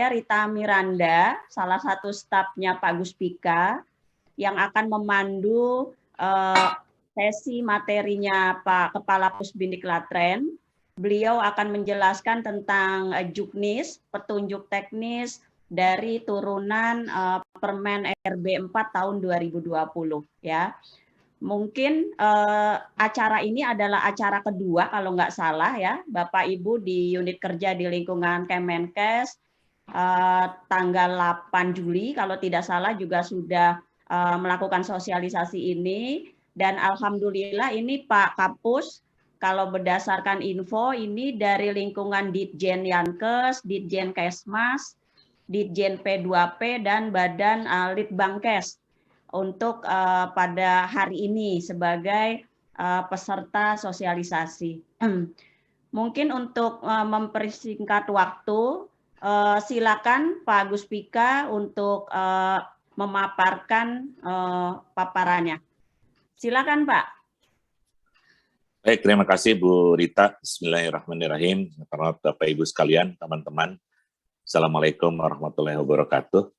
Rita Miranda, salah satu stafnya Pak Guspika, yang akan memandu sesi materinya Pak Kepala Pusbindik Latren. Beliau akan menjelaskan tentang juknis, petunjuk teknis dari turunan Permen RB 4 tahun 2020 ya. Mungkin acara ini adalah acara kedua kalau nggak salah ya, Bapak Ibu di unit kerja di lingkungan Kemenkes tanggal 8 Juli kalau tidak salah juga sudah melakukan sosialisasi ini, dan alhamdulillah ini Pak Kapus kalau berdasarkan info ini dari lingkungan Ditjen Yankes, Ditjen Kesmas, Ditjen P2P dan Badan Litbangkes untuk pada hari ini sebagai peserta sosialisasi. Mungkin untuk mempersingkat waktu, silakan Pak Guspika untuk memaparkan paparannya. Silakan Pak. Baik, terima kasih Bu Rita. Bismillahirrahmanirrahim. Bapak Ibu sekalian, teman-teman. Assalamualaikum warahmatullahi wabarakatuh.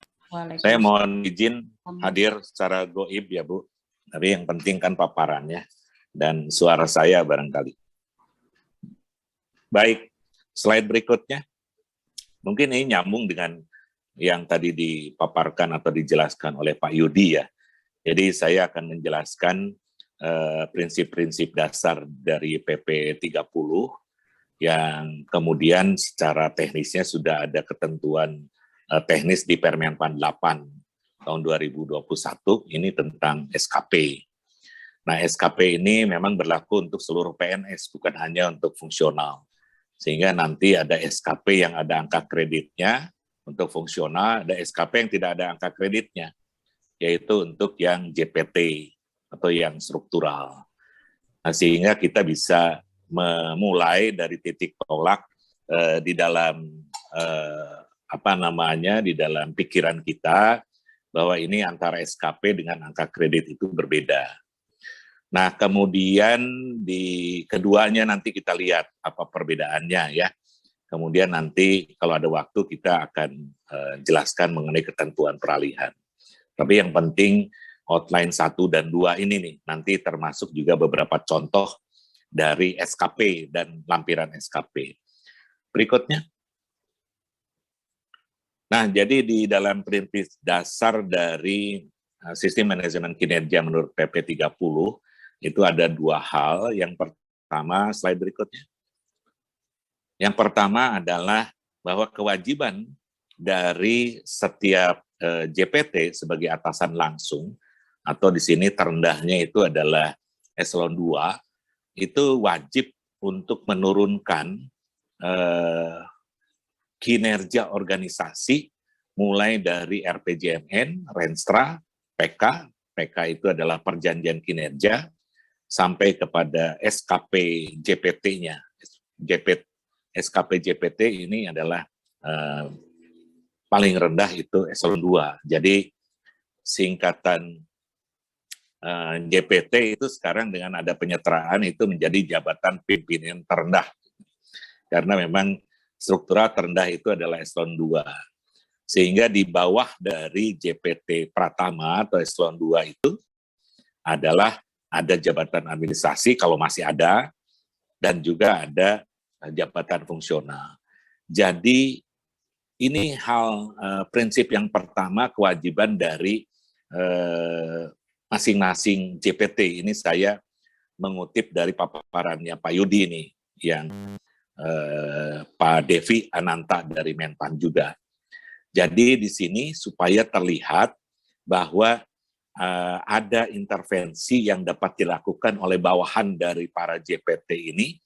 Saya mohon izin hadir secara goib ya Bu, tapi yang penting kan paparannya dan suara saya barangkali. Baik, slide berikutnya. Mungkin ini nyambung dengan yang tadi dipaparkan atau dijelaskan oleh Pak Yudi ya. Jadi saya akan menjelaskan prinsip-prinsip dasar dari PP 30 yang kemudian secara teknisnya sudah ada ketentuan teknis di Permenpan 8 tahun 2021 ini tentang SKP. Nah, SKP ini memang berlaku untuk seluruh PNS, bukan hanya untuk fungsional. Sehingga nanti ada SKP yang ada angka kreditnya untuk fungsional, ada SKP yang tidak ada angka kreditnya, yaitu untuk yang JPT atau yang struktural. Nah, sehingga kita bisa memulai dari titik tolak di dalam di dalam pikiran kita bahwa ini antara SKP dengan angka kredit itu berbeda. Nah, kemudian di keduanya nanti kita lihat apa perbedaannya ya. Kemudian nanti kalau ada waktu kita akan jelaskan mengenai ketentuan peralihan. Tapi yang penting outline 1 dan 2 ini nih, nanti termasuk juga beberapa contoh dari SKP dan lampiran SKP. Berikutnya. Nah, jadi di dalam prinsip dasar dari sistem manajemen kinerja menurut PP 30, itu ada 2 hal. Yang pertama, slide berikutnya. Yang pertama adalah bahwa kewajiban dari setiap JPT sebagai atasan langsung, atau di sini terendahnya itu adalah eselon 2, itu wajib untuk menurunkan kinerja organisasi mulai dari RPJMN, Renstra, PK itu adalah perjanjian kinerja, sampai kepada SKP JPT-nya. SKP JPT ini adalah paling rendah itu eselon 2. Jadi singkatan JPT itu sekarang dengan ada penyetaraan itu menjadi jabatan pimpinan terendah. Karena memang struktural terendah itu adalah eselon 2. Sehingga di bawah dari JPT Pratama atau eselon 2 itu adalah ada jabatan administrasi kalau masih ada, dan juga ada jabatan fungsional. Jadi ini hal prinsip yang pertama, kewajiban dari masing-masing JPT. Ini saya mengutip dari paparannya Pak Yudi ini, yang Pak Devi Ananta dari Menpan juga. Jadi di sini supaya terlihat bahwa ada intervensi yang dapat dilakukan oleh bawahan dari para JPT ini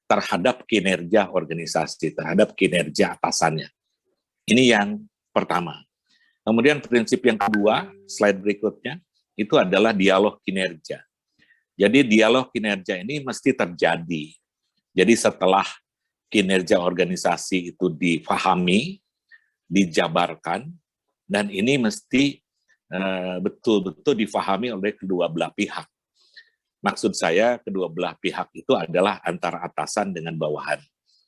terhadap kinerja organisasi, terhadap kinerja atasannya. Ini yang pertama. Kemudian prinsip yang kedua, slide berikutnya, itu adalah dialog kinerja. Jadi dialog kinerja ini mesti terjadi. Jadi setelah kinerja organisasi itu difahami, dijabarkan, dan ini mesti betul-betul difahami oleh kedua belah pihak. Maksud saya kedua belah pihak itu adalah antara atasan dengan bawahan.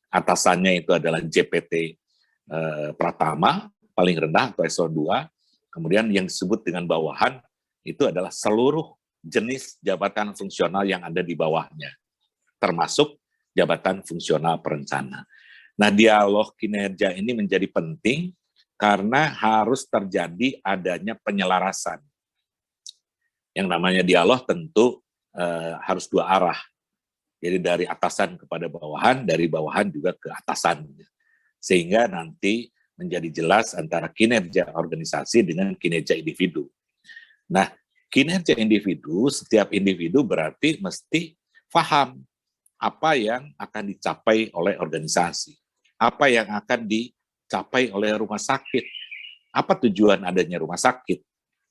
Atasannya itu adalah JPT pratama, paling rendah atau eselon 2. Kemudian yang disebut dengan bawahan itu adalah seluruh jenis jabatan fungsional yang ada di bawahnya, termasuk jabatan fungsional perencana. Nah, dialog kinerja ini menjadi penting karena harus terjadi adanya penyelarasan. Yang namanya dialog tentu harus dua arah. Jadi dari atasan kepada bawahan, dari bawahan juga ke atasan. Sehingga nanti menjadi jelas antara kinerja organisasi dengan kinerja individu. Nah, kinerja individu, setiap individu berarti mesti paham apa yang akan dicapai oleh organisasi, apa yang akan dicapai oleh rumah sakit, apa tujuan adanya rumah sakit.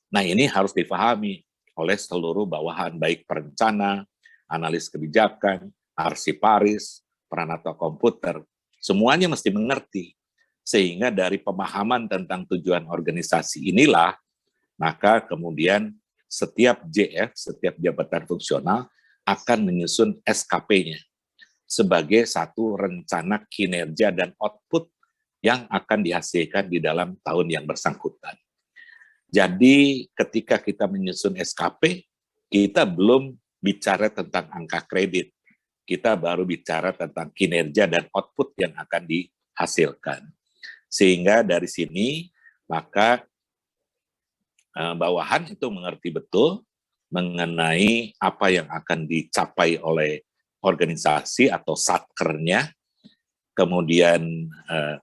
Nah, ini harus dipahami oleh seluruh bawahan, baik perencana, analis kebijakan, arsiparis, peranata komputer, semuanya mesti mengerti. Sehingga dari pemahaman tentang tujuan organisasi inilah, maka kemudian setiap JF, setiap jabatan fungsional akan menyusun SKP-nya sebagai satu rencana kinerja dan output yang akan dihasilkan di dalam tahun yang bersangkutan. Jadi ketika kita menyusun SKP, kita belum bicara tentang angka kredit, kita baru bicara tentang kinerja dan output yang akan dihasilkan. Sehingga dari sini, maka bawahan itu mengerti betul mengenai apa yang akan dicapai oleh organisasi atau satkernya, kemudian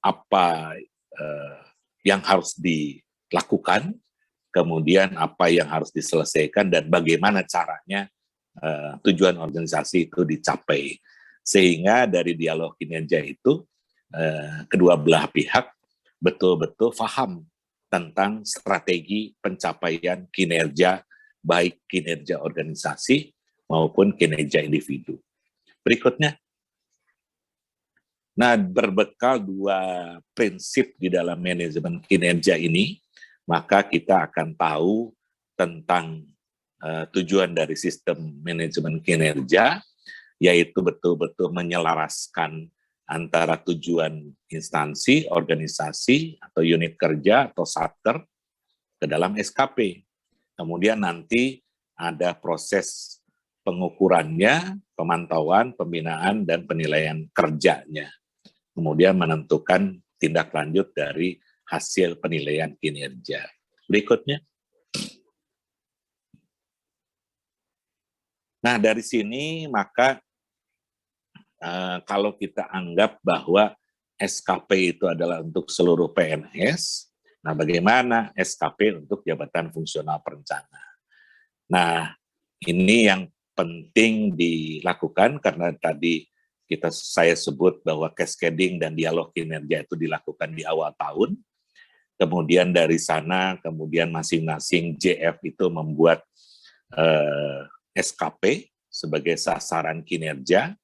apa yang harus dilakukan, kemudian apa yang harus diselesaikan, dan bagaimana caranya tujuan organisasi itu dicapai. Sehingga dari dialog kinerja itu, kedua belah pihak betul-betul paham tentang strategi pencapaian kinerja, baik kinerja organisasi maupun kinerja individu. Berikutnya, nah berbekal dua prinsip di dalam manajemen kinerja ini, maka kita akan tahu tentang tujuan dari sistem manajemen kinerja, yaitu betul-betul menyelaraskan antara tujuan instansi, organisasi, atau unit kerja, atau satker ke dalam SKP. Kemudian nanti ada proses pengukurannya, pemantauan, pembinaan, dan penilaian kerjanya. Kemudian menentukan tindak lanjut dari hasil penilaian kinerja. Berikutnya. Nah, dari sini maka kalau kita anggap bahwa SKP itu adalah untuk seluruh PNS, nah bagaimana SKP untuk jabatan fungsional perencana? Nah, ini yang penting dilakukan karena tadi saya sebut bahwa cascading dan dialog kinerja itu dilakukan di awal tahun. Kemudian dari sana, kemudian masing-masing JF itu membuat SKP sebagai sasaran kinerja.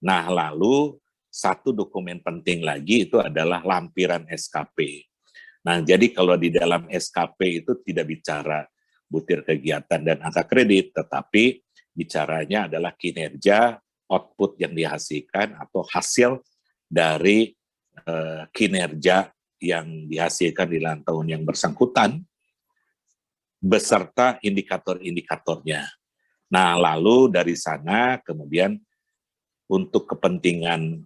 Nah, lalu satu dokumen penting lagi itu adalah lampiran SKP. Nah, jadi kalau di dalam SKP itu tidak bicara butir kegiatan dan angka kredit, tetapi bicaranya adalah kinerja, output yang dihasilkan atau hasil dari kinerja yang dihasilkan di dalam tahun yang bersangkutan, beserta indikator-indikatornya. Nah, lalu dari sana kemudian untuk kepentingan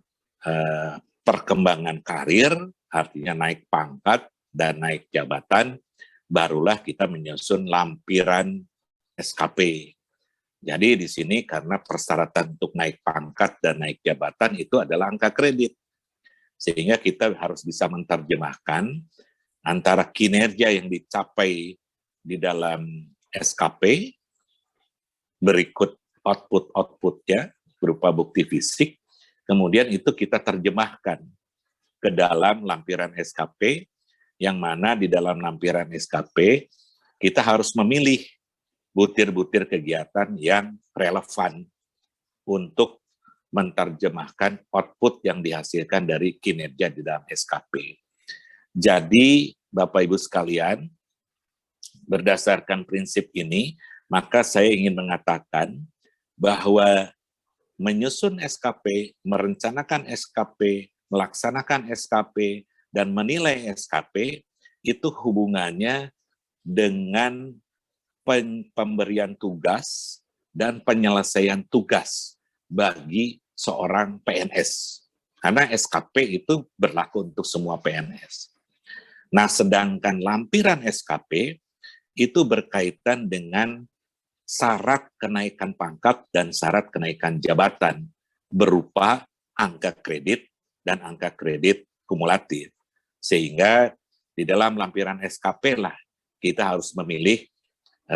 perkembangan karir, artinya naik pangkat dan naik jabatan, barulah kita menyusun lampiran SKP. Jadi di sini karena persyaratan untuk naik pangkat dan naik jabatan itu adalah angka kredit. Sehingga kita harus bisa menerjemahkan antara kinerja yang dicapai di dalam SKP, berikut output-outputnya, berupa bukti fisik, kemudian itu kita terjemahkan ke dalam lampiran SKP, yang mana di dalam lampiran SKP kita harus memilih butir-butir kegiatan yang relevan untuk menerjemahkan output yang dihasilkan dari kinerja di dalam SKP. Jadi, Bapak Ibu sekalian, berdasarkan prinsip ini, maka saya ingin mengatakan bahwa menyusun SKP, merencanakan SKP, melaksanakan SKP, dan menilai SKP itu hubungannya dengan pemberian tugas dan penyelesaian tugas bagi seorang PNS. Karena SKP itu berlaku untuk semua PNS. Nah, sedangkan lampiran SKP itu berkaitan dengan syarat kenaikan pangkat dan syarat kenaikan jabatan berupa angka kredit dan angka kredit kumulatif. Sehingga di dalam lampiran SKP lah kita harus memilih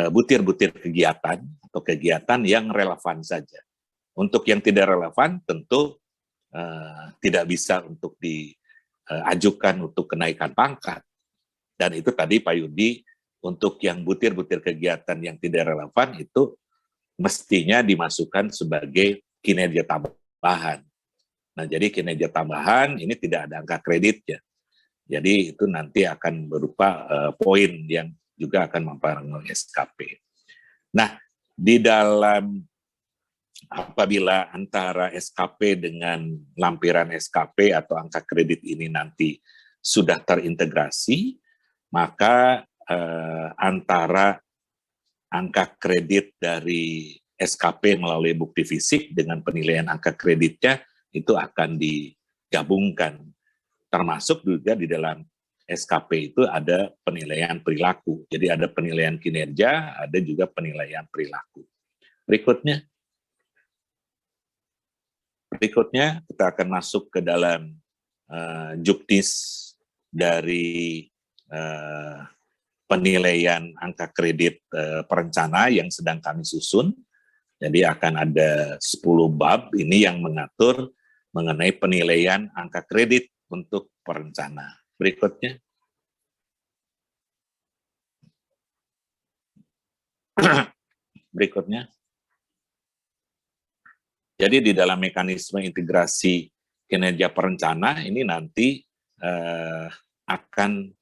butir-butir kegiatan atau kegiatan yang relevan saja. Untuk yang tidak relevan tentu tidak bisa untuk diajukan untuk kenaikan pangkat. Dan itu tadi Pak Yudi, untuk yang butir-butir kegiatan yang tidak relevan itu mestinya dimasukkan sebagai kinerja tambahan. Nah, jadi kinerja tambahan ini tidak ada angka kreditnya. Jadi itu nanti akan berupa poin yang juga akan mempengaruhi SKP. Nah, di dalam apabila antara SKP dengan lampiran SKP atau angka kredit ini nanti sudah terintegrasi, maka antara angka kredit dari SKP melalui bukti fisik dengan penilaian angka kreditnya itu akan digabungkan. Termasuk juga di dalam SKP itu ada penilaian perilaku. Jadi ada penilaian kinerja, ada juga penilaian perilaku. Berikutnya kita akan masuk ke dalam juknis dari penilaian angka kredit perencana yang sedang kami susun. Jadi akan ada 10 bab ini yang mengatur mengenai penilaian angka kredit untuk perencana. Berikutnya. Berikutnya. Jadi di dalam mekanisme integrasi kinerja perencana ini nanti akan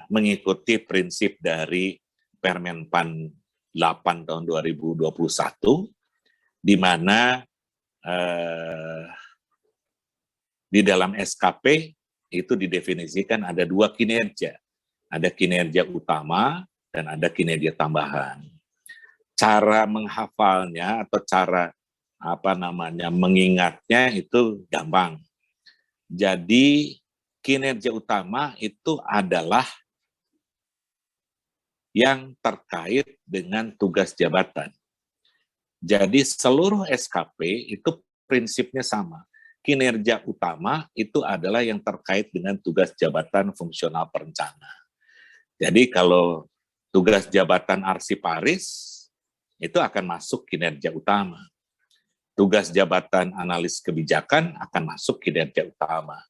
mengikuti prinsip dari Permenpan 8 tahun 2021, di mana di dalam SKP itu didefinisikan ada 2 kinerja. Ada kinerja utama dan ada kinerja tambahan. Cara menghafalnya atau cara mengingatnya itu gampang. Jadi kinerja utama itu adalah yang terkait dengan tugas jabatan. Jadi seluruh SKP itu prinsipnya sama. Kinerja utama itu adalah yang terkait dengan tugas jabatan fungsional perencana. Jadi kalau tugas jabatan arsiparis itu akan masuk kinerja utama. Tugas jabatan analis kebijakan akan masuk kinerja utama.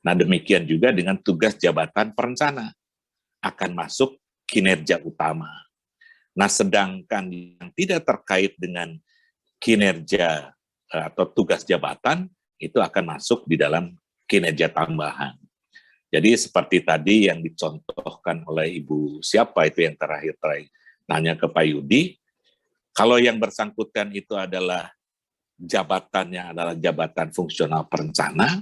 Nah, demikian juga dengan tugas jabatan perencana akan masuk kinerja utama. Nah, sedangkan yang tidak terkait dengan kinerja atau tugas jabatan itu akan masuk di dalam kinerja tambahan. Jadi seperti tadi yang dicontohkan oleh Ibu siapa itu yang terakhir nanya ke Pak Yudi, kalau yang bersangkutan itu adalah jabatannya adalah jabatan fungsional perencana,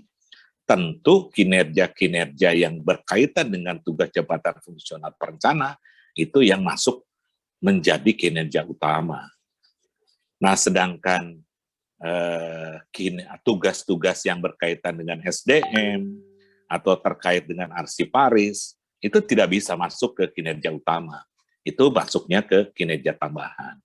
tentu kinerja-kinerja yang berkaitan dengan tugas jabatan fungsional perencana itu yang masuk menjadi kinerja utama. Nah, sedangkan tugas-tugas yang berkaitan dengan SDM atau terkait dengan arsiparis itu tidak bisa masuk ke kinerja utama. Itu masuknya ke kinerja tambahan.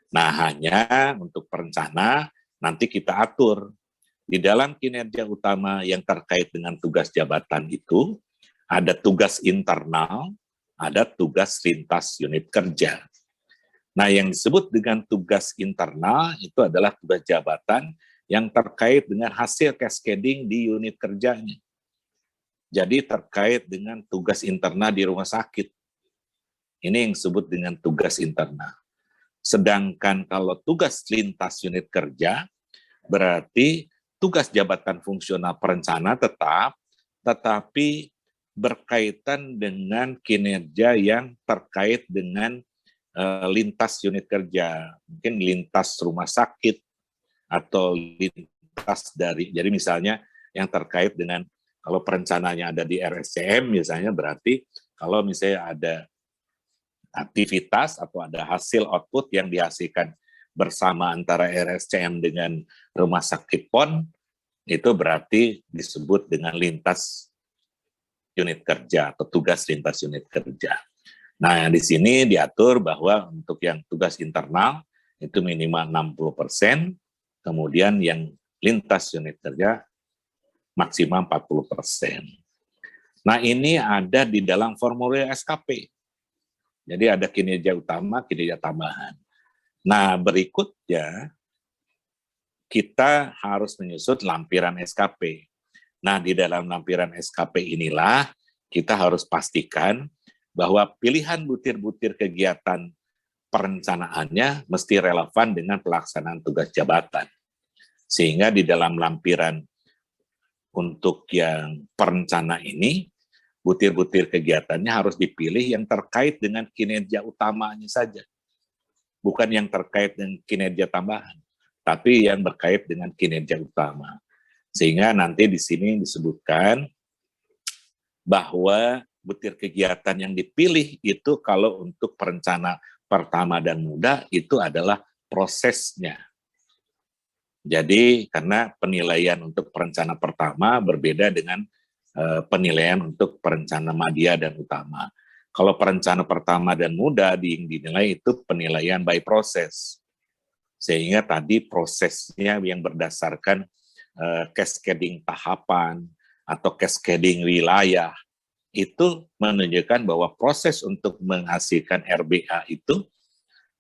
Nah, hanya untuk perencana nanti kita atur di dalam kinerja utama yang terkait dengan tugas jabatan itu ada tugas internal, ada tugas lintas unit kerja. Nah, yang disebut dengan tugas internal itu adalah tugas jabatan yang terkait dengan hasil cascading di unit kerjanya. Jadi terkait dengan tugas internal di rumah sakit. Ini yang disebut dengan tugas internal. Sedangkan kalau tugas lintas unit kerja, berarti tugas jabatan fungsional perencana tetap, tetapi berkaitan dengan kinerja yang terkait dengan lintas unit kerja. Mungkin lintas rumah sakit, atau lintas dari, jadi misalnya yang terkait dengan Kalau perencananya ada di RSCM misalnya, berarti kalau misalnya ada aktivitas atau ada hasil output yang dihasilkan bersama antara RSCM dengan rumah sakit PON, itu berarti disebut dengan lintas unit kerja atau tugas lintas unit kerja. Nah, di sini diatur bahwa untuk yang tugas internal itu minimal 60%, kemudian yang lintas unit kerja maksimal 40%. Nah, ini ada di dalam formulir SKP. Jadi ada kinerja utama, kinerja tambahan. Nah, berikutnya kita harus menyusut lampiran SKP. Nah, di dalam lampiran SKP inilah kita harus pastikan bahwa pilihan butir-butir kegiatan perencanaannya mesti relevan dengan pelaksanaan tugas jabatan. Sehingga di dalam lampiran untuk yang perencana ini, butir-butir kegiatannya harus dipilih yang terkait dengan kinerja utamanya saja. Bukan yang terkait dengan kinerja tambahan, tapi yang berkait dengan kinerja utama. Sehingga nanti di sini disebutkan bahwa butir kegiatan yang dipilih itu kalau untuk perencana pertama dan muda itu adalah prosesnya. Jadi karena penilaian untuk perencana pertama berbeda dengan penilaian untuk perencana madya dan utama. Kalau perencana pertama dan muda dinilai itu penilaian by proses. Sehingga tadi prosesnya yang berdasarkan cascading tahapan atau cascading wilayah itu menunjukkan bahwa proses untuk menghasilkan RBA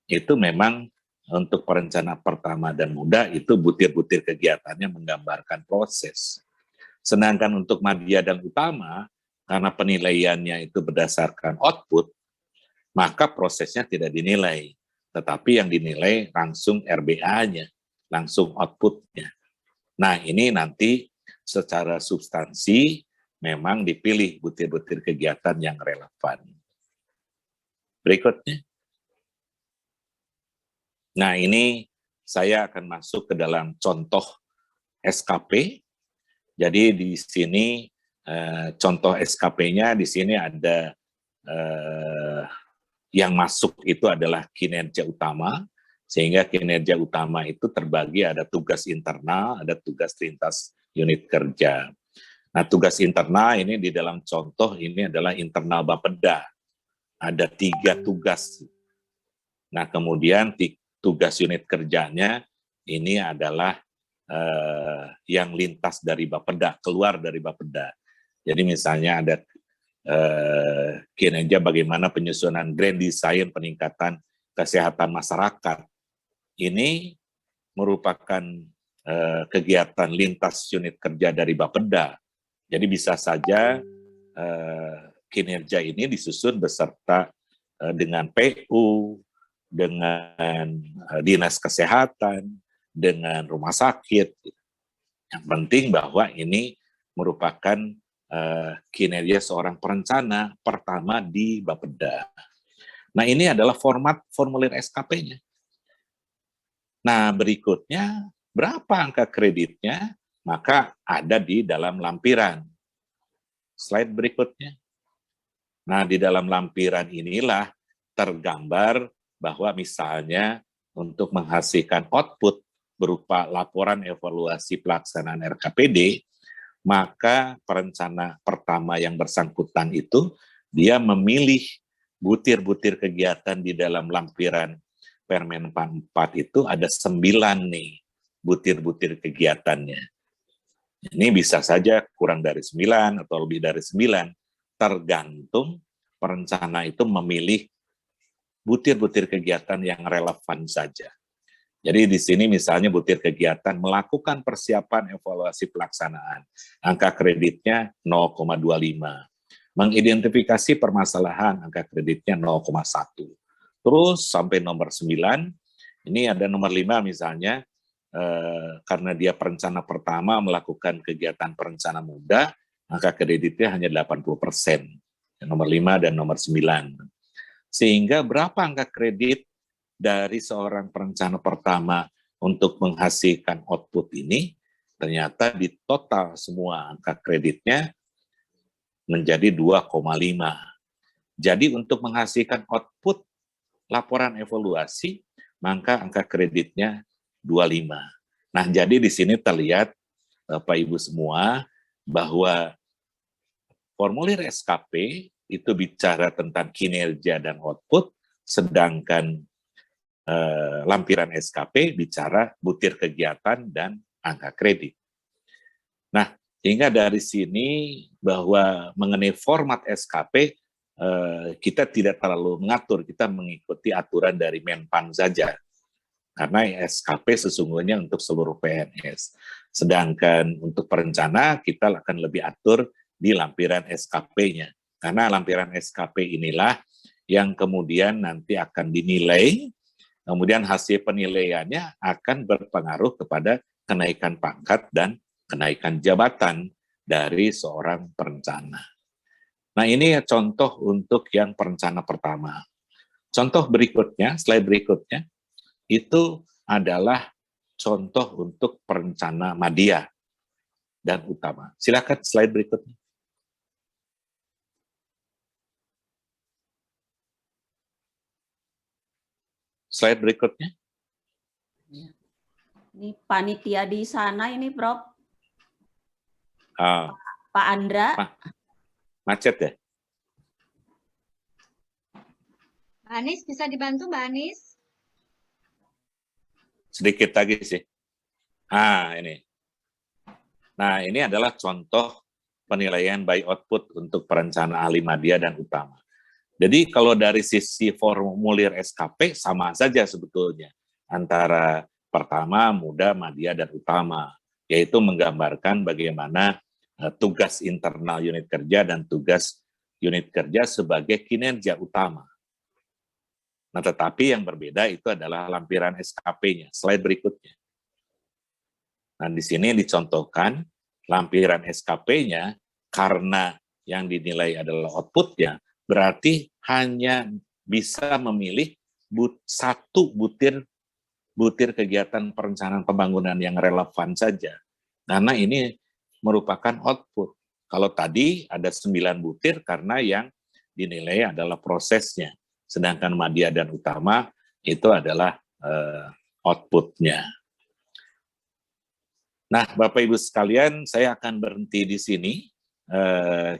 itu memang untuk perencana pertama dan muda itu butir-butir kegiatannya menggambarkan proses. Sedangkan untuk madya dan utama, karena penilaiannya itu berdasarkan output, maka prosesnya tidak dinilai. Tetapi yang dinilai langsung RBA-nya, langsung output-nya. Nah, ini nanti secara substansi memang dipilih butir-butir kegiatan yang relevan. Berikutnya. Nah, ini saya akan masuk ke dalam contoh SKP. Jadi di sini contoh SKP-nya di sini ada yang masuk itu adalah kinerja utama, sehingga kinerja utama itu terbagi ada tugas internal, ada tugas lintas unit kerja. Nah, tugas internal ini di dalam contoh ini adalah internal Bapeda. Ada 3 tugas. Nah, kemudian tugas unit kerjanya ini adalah yang lintas dari Bapeda, keluar dari Bapeda. Jadi misalnya ada kinerja bagaimana penyusunan grand design peningkatan kesehatan masyarakat. Ini merupakan kegiatan lintas unit kerja dari Bapeda. Jadi bisa saja kinerja ini disusun beserta dengan PU, dengan dinas kesehatan, dengan rumah sakit. Yang penting bahwa ini merupakan kinerja seorang perencana pertama di Bapeda. Nah, ini adalah format formulir SKP-nya. Nah, berikutnya berapa angka kreditnya? Maka ada di dalam lampiran. Slide berikutnya. Nah, di dalam lampiran inilah tergambar bahwa misalnya untuk menghasilkan output berupa laporan evaluasi pelaksanaan RKPD, maka perencana pertama yang bersangkutan itu dia memilih butir-butir kegiatan di dalam lampiran Permen 4 itu ada 9 nih butir-butir kegiatannya. Ini bisa saja kurang dari 9 atau lebih dari 9, tergantung perencana itu memilih butir-butir kegiatan yang relevan saja. Jadi di sini misalnya butir kegiatan melakukan persiapan evaluasi pelaksanaan. Angka kreditnya 0,25. Mengidentifikasi permasalahan, angka kreditnya 0,1. Terus sampai nomor 9, ini ada nomor 5 misalnya, karena dia perencana pertama melakukan kegiatan perencana muda, angka kreditnya hanya 80%. Nomor 5 dan nomor 9. Sehingga berapa angka kredit dari seorang perencana pertama untuk menghasilkan output ini ternyata di total semua angka kreditnya menjadi 2,5. Jadi untuk menghasilkan output laporan evaluasi, maka angka kreditnya 25. Nah, jadi di sini terlihat Bapak Ibu semua bahwa formulir SKP itu bicara tentang kinerja dan output, sedangkan lampiran SKP bicara butir kegiatan dan angka kredit. Nah, sehingga dari sini bahwa mengenai format SKP, kita tidak terlalu mengatur, kita mengikuti aturan dari Menpan saja. Karena SKP sesungguhnya untuk seluruh PNS. Sedangkan untuk perencana, kita akan lebih atur di lampiran SKP-nya. Karena lampiran SKP inilah yang kemudian nanti akan dinilai, kemudian hasil penilaiannya akan berpengaruh kepada kenaikan pangkat dan kenaikan jabatan dari seorang perencana. Nah, ini contoh untuk yang perencana pertama. Contoh berikutnya, slide berikutnya, itu adalah contoh untuk perencana madya dan utama. Silakan slide berikutnya. Slide berikutnya. Ini panitia di sana ini, Prof. Pak Andra. Macet ya? Mbak Anis, bisa dibantu Mbak Anis? Sedikit lagi sih. Ini. Nah, ini adalah contoh penilaian by output untuk perencana ahli madya dan utama. Jadi kalau dari sisi formulir SKP sama saja sebetulnya antara pertama, muda, madya, dan utama, yaitu menggambarkan bagaimana tugas internal unit kerja dan tugas unit kerja sebagai kinerja utama. Nah, tetapi yang berbeda itu adalah lampiran SKP-nya. Slide berikutnya. Nah, di sini dicontohkan lampiran SKP-nya karena yang dinilai adalah output-nya, berarti hanya bisa memilih satu butir kegiatan perencanaan pembangunan yang relevan saja. Karena ini merupakan output. Kalau tadi ada 9 butir karena yang dinilai adalah prosesnya. Sedangkan madya dan utama itu adalah output-nya. Nah, Bapak Ibu sekalian, saya akan berhenti di sini.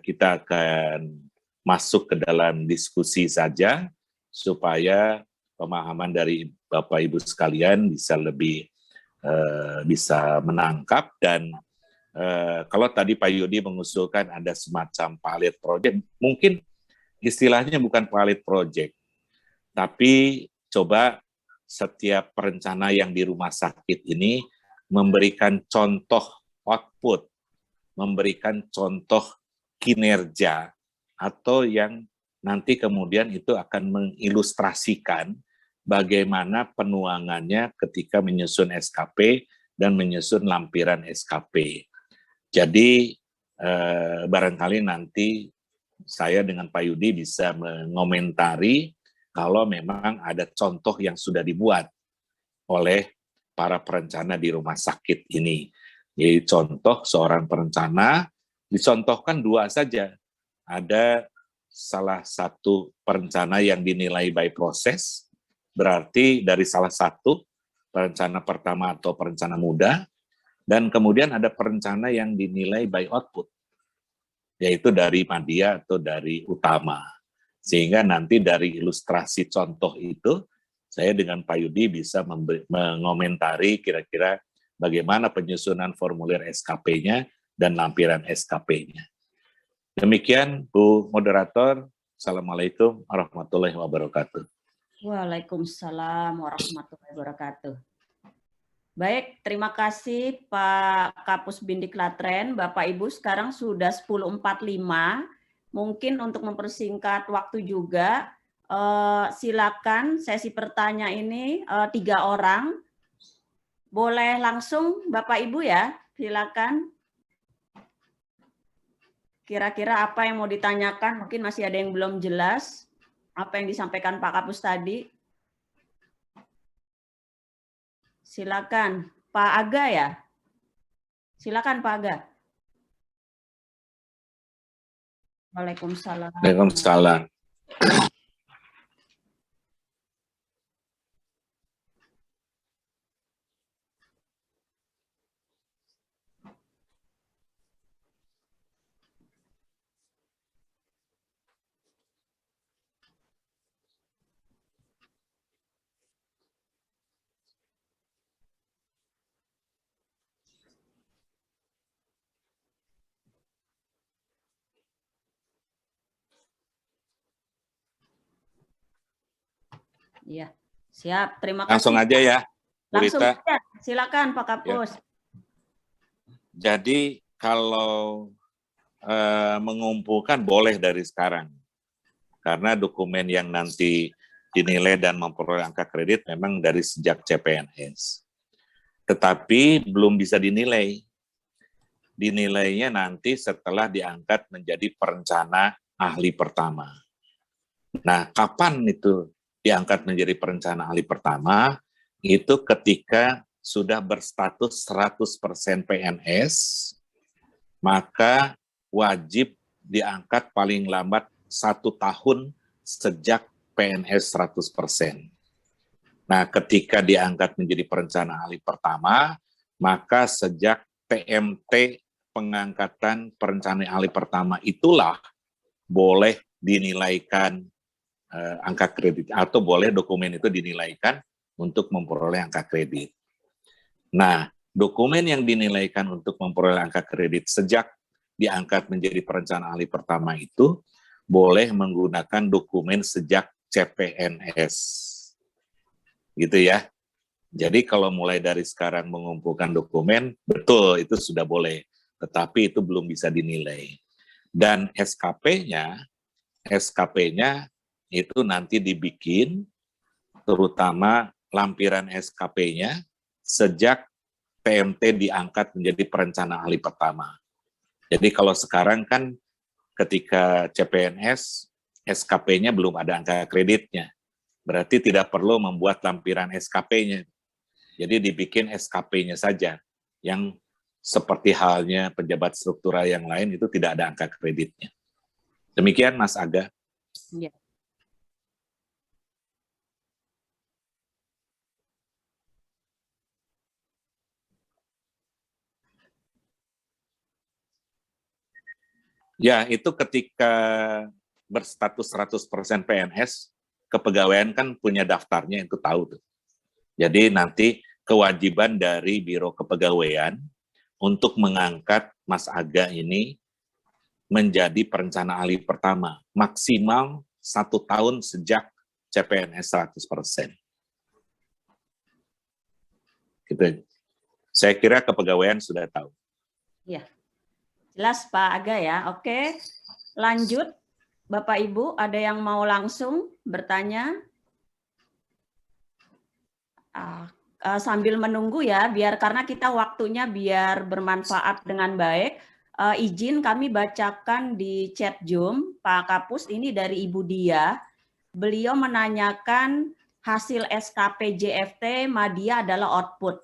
Kita akan masuk ke dalam diskusi saja, supaya pemahaman dari Bapak Ibu sekalian bisa lebih bisa menangkap. Dan kalau tadi Pak Yudi mengusulkan ada semacam pilot project, mungkin istilahnya bukan pilot project, tapi coba setiap perencana yang di rumah sakit ini memberikan contoh output, memberikan contoh kinerja, atau yang nanti kemudian itu akan mengilustrasikan bagaimana penuangannya ketika menyusun SKP dan menyusun lampiran SKP. Jadi barangkali nanti saya dengan Pak Yudi bisa mengomentari kalau memang ada contoh yang sudah dibuat oleh para perencana di rumah sakit ini. Jadi contoh seorang perencana, dicontohkan 2 saja. Ada salah satu perencana yang dinilai by proses, berarti dari salah satu perencana pertama atau perencana muda, dan kemudian ada perencana yang dinilai by output, yaitu dari madya atau dari utama. Sehingga nanti dari ilustrasi contoh itu, saya dengan Pak Yudi bisa mengomentari kira-kira bagaimana penyusunan formulir SKP-nya dan lampiran SKP-nya. Demikian, Bu Moderator. Assalamualaikum warahmatullahi wabarakatuh. Waalaikumsalam warahmatullahi wabarakatuh. Baik, terima kasih Pak Kapus Bindik Latren. Bapak Ibu sekarang sudah 10.45. Mungkin untuk mempersingkat waktu juga, silakan sesi pertanyaan ini 3 orang. Boleh langsung Bapak Ibu ya, silakan. Kira-kira apa yang mau ditanyakan, mungkin masih ada yang belum jelas, apa yang disampaikan Pak Kapus tadi. Silakan, Pak Aga ya. Silakan Pak Aga. Waalaikumsalam. Waalaikumsalam. Iya, siap. Terima kasih. Langsung aja ya, Bu Langsung Rita. aja. Silakan Pak Kapus. Jadi kalau mengumpulkan boleh dari sekarang. Karena dokumen yang nanti dinilai dan memperoleh angka kredit memang dari sejak CPNS. Tetapi belum bisa dinilai. Dinilainya nanti setelah diangkat menjadi perencana ahli pertama. Nah, kapan itu diangkat menjadi perencana ahli pertama? Itu ketika sudah berstatus 100% PNS, maka wajib diangkat paling lambat 1 tahun sejak PNS 100%. Nah, ketika diangkat menjadi perencana ahli pertama, maka sejak TMT pengangkatan perencana ahli pertama itulah boleh dinilaikan angka kredit, atau boleh dokumen itu dinilaikan untuk memperoleh angka kredit. Nah, dokumen yang dinilaikan untuk memperoleh angka kredit sejak diangkat menjadi perencana ahli pertama itu boleh menggunakan dokumen sejak CPNS. Gitu ya. Jadi kalau mulai dari sekarang mengumpulkan dokumen, betul itu sudah boleh, tetapi itu belum bisa dinilai. Dan SKP-nya itu nanti dibikin, terutama lampiran SKP-nya sejak TMT diangkat menjadi perencana ahli pertama. Jadi kalau sekarang kan ketika CPNS, SKP-nya belum ada angka kreditnya. Berarti tidak perlu membuat lampiran SKP-nya. Jadi dibikin SKP-nya saja, yang seperti halnya pejabat struktural yang lain itu tidak ada angka kreditnya. Demikian Mas Aga. Ya. Ya, itu ketika berstatus 100% PNS, kepegawaian kan punya daftarnya, itu tahu tuh. Jadi nanti kewajiban dari Biro Kepegawaian untuk mengangkat Mas Aga ini menjadi perencana ahli pertama, maksimal 1 tahun sejak CPNS 100%. Gitu. Saya kira kepegawaian sudah tahu. Ya. Jelas Pak Aga ya. Oke. Lanjut. Bapak Ibu, ada yang mau langsung bertanya? Sambil menunggu ya, karena kita waktunya biar bermanfaat dengan baik. Izin kami bacakan di chat Zoom, Pak Kapus, ini dari Ibu Dia. Beliau menanyakan hasil SKP JFT Madya adalah output.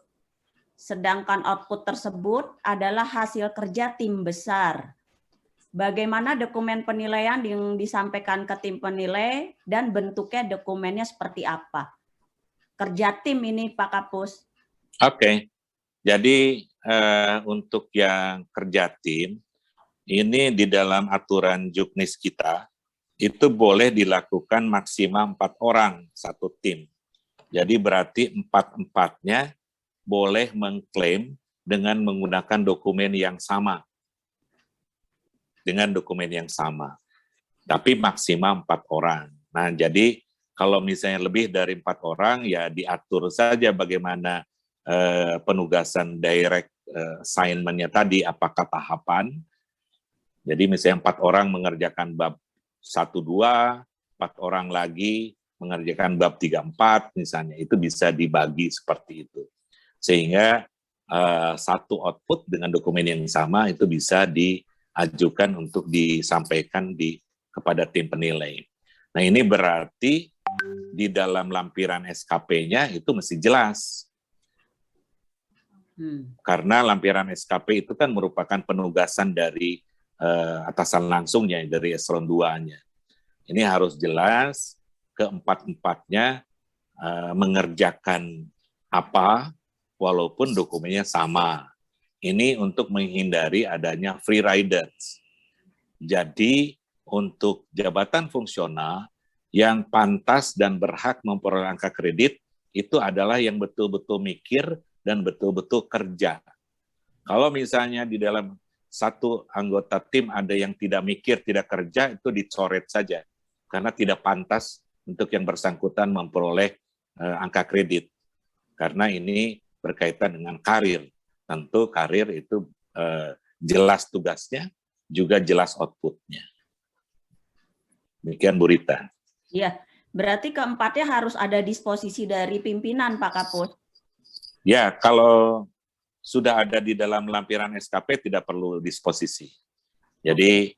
Sedangkan output tersebut adalah hasil kerja tim besar. Bagaimana dokumen penilaian yang disampaikan ke tim penilai dan bentuknya dokumennya seperti apa? Kerja tim ini Pak Kapus. Oke. Jadi untuk yang kerja tim, ini di dalam aturan Juknis kita, itu boleh dilakukan maksimal 4 orang satu tim. Jadi berarti 4-4-nya boleh mengklaim dengan menggunakan dokumen yang sama. Dengan dokumen yang sama. Tapi maksimal 4 orang. Nah, jadi kalau misalnya lebih dari 4 orang, ya diatur saja bagaimana penugasan direct assignment-nya tadi, apakah tahapan. Jadi misalnya 4 orang mengerjakan bab 1-2, 4 orang lagi mengerjakan bab 3-4 misalnya, itu bisa dibagi seperti itu. Sehingga satu output dengan dokumen yang sama itu bisa diajukan untuk disampaikan kepada tim penilai. Nah ini berarti di dalam lampiran SKP-nya itu mesti jelas. Karena lampiran SKP itu kan merupakan penugasan dari atasan langsungnya, dari eselon 2-nya. Ini harus jelas, keempat-empatnya mengerjakan apa, walaupun dokumennya sama. Ini untuk menghindari adanya free riders. Jadi, untuk jabatan fungsional yang pantas dan berhak memperoleh angka kredit, itu adalah yang betul-betul mikir dan betul-betul kerja. Kalau misalnya di dalam satu anggota tim ada yang tidak mikir, tidak kerja, itu dicoret saja. Karena tidak pantas untuk yang bersangkutan memperoleh angka kredit. Karena ini berkaitan dengan karir. Tentu karir itu jelas tugasnya, juga jelas outputnya. Demikian Bu Rita. Iya, berarti keempatnya harus ada disposisi dari pimpinan Pak Kapus. Ya, kalau sudah ada di dalam lampiran SKP tidak perlu disposisi. Jadi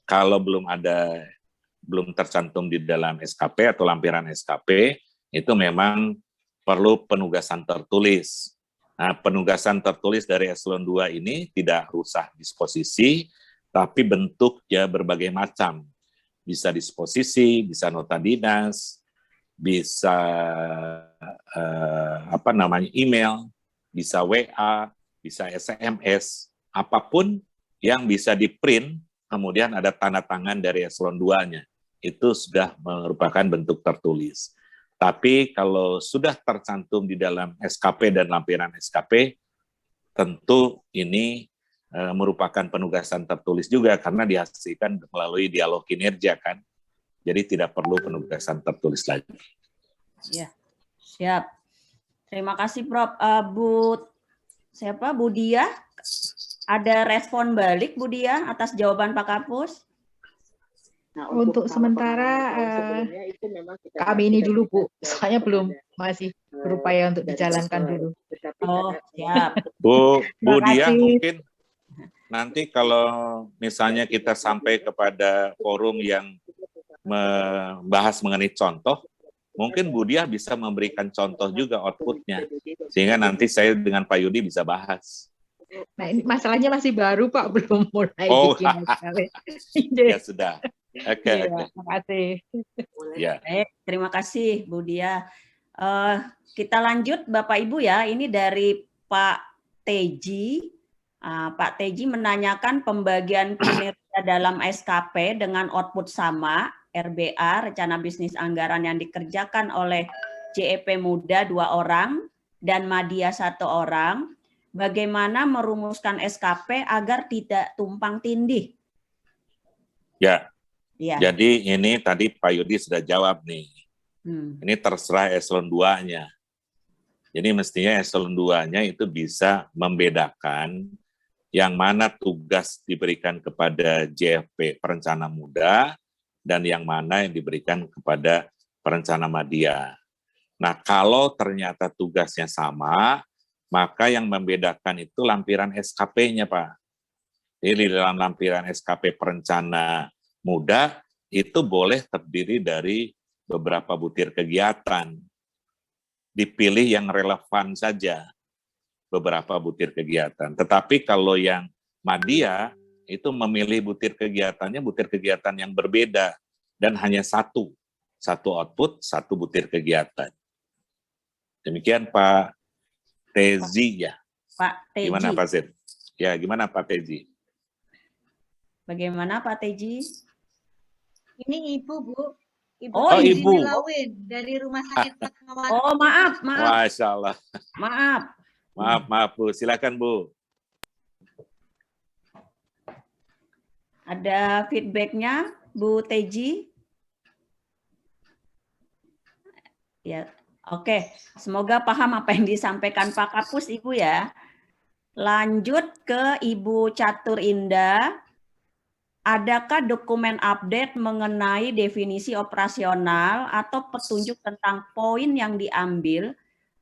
kalau belum tercantum di dalam SKP atau lampiran SKP, itu memang perlu penugasan tertulis. Nah, penugasan tertulis dari eselon 2 ini tidak usah disposisi, tapi bentuknya berbagai macam. Bisa disposisi, bisa nota dinas, bisa email, bisa WA, bisa SMS, apapun yang bisa di-print, kemudian ada tanda tangan dari eselon 2-nya. Itu sudah merupakan bentuk tertulis. Tapi kalau sudah tercantum di dalam SKP dan lampiran SKP, tentu ini merupakan penugasan tertulis juga karena dihasilkan melalui dialog kinerja kan. Jadi tidak perlu penugasan tertulis lagi. Ya, siap. Terima kasih Prof. Bu Dia, ada respon balik Bu Dia atas jawaban Pak Kapus? Nah, untuk sementara kami ini dulu Bu, soalnya masih berupaya untuk dijalankan dulu. Oh, siap. Bu Dia kasih. mungkin nanti kalau misalnya kita sampai kepada forum yang membahas mengenai contoh, mungkin Bu Dia bisa memberikan contoh juga outputnya, sehingga nanti saya dengan Pak Yudi bisa bahas. Nah ini masalahnya masih baru Pak, belum mulai bikin. Ya sudah. Oke. Terima kasih. Ya. Baik, terima kasih Bu Dia. Kita lanjut Bapak Ibu ya, ini dari Pak Teji. Pak Teji menanyakan pembagian kinerja dalam SKP dengan output sama, RBA, Rencana Bisnis Anggaran yang dikerjakan oleh JEP Muda 2 orang dan Madya 1 orang. Bagaimana merumuskan SKP agar tidak tumpang tindih? Ya. Ya. Jadi ini tadi Pak Yudi sudah jawab nih. Ini terserah eselon 2-nya. Jadi mestinya eselon 2-nya itu bisa membedakan yang mana tugas diberikan kepada JFP perencana muda dan yang mana yang diberikan kepada perencana madya. Nah, kalau ternyata tugasnya sama, maka yang membedakan itu lampiran SKP-nya, Pak. Jadi di dalam lampiran SKP perencana muda itu boleh terdiri dari beberapa butir kegiatan. Dipilih yang relevan saja. Beberapa butir kegiatan. Tetapi kalau yang madya itu memilih butir kegiatan yang berbeda dan hanya satu output, satu butir kegiatan. Demikian Pak Teji ya. Pak Teji. Gimana Pak Zed? Ya, gimana Pak Teji? Bagaimana Pak Teji? Ini Ibu, Bu. Ibu Ibu. Lawin dari Rumah Sakit Fatmawati. Oh, maaf. Masya Allah. Maaf Bu, silakan Bu. Ada feedbacknya Bu Teji? Ya, oke. Semoga paham apa yang disampaikan Pak Kapus Ibu ya. Lanjut ke Ibu Catur Indah. Adakah dokumen update mengenai definisi operasional atau petunjuk tentang poin yang diambil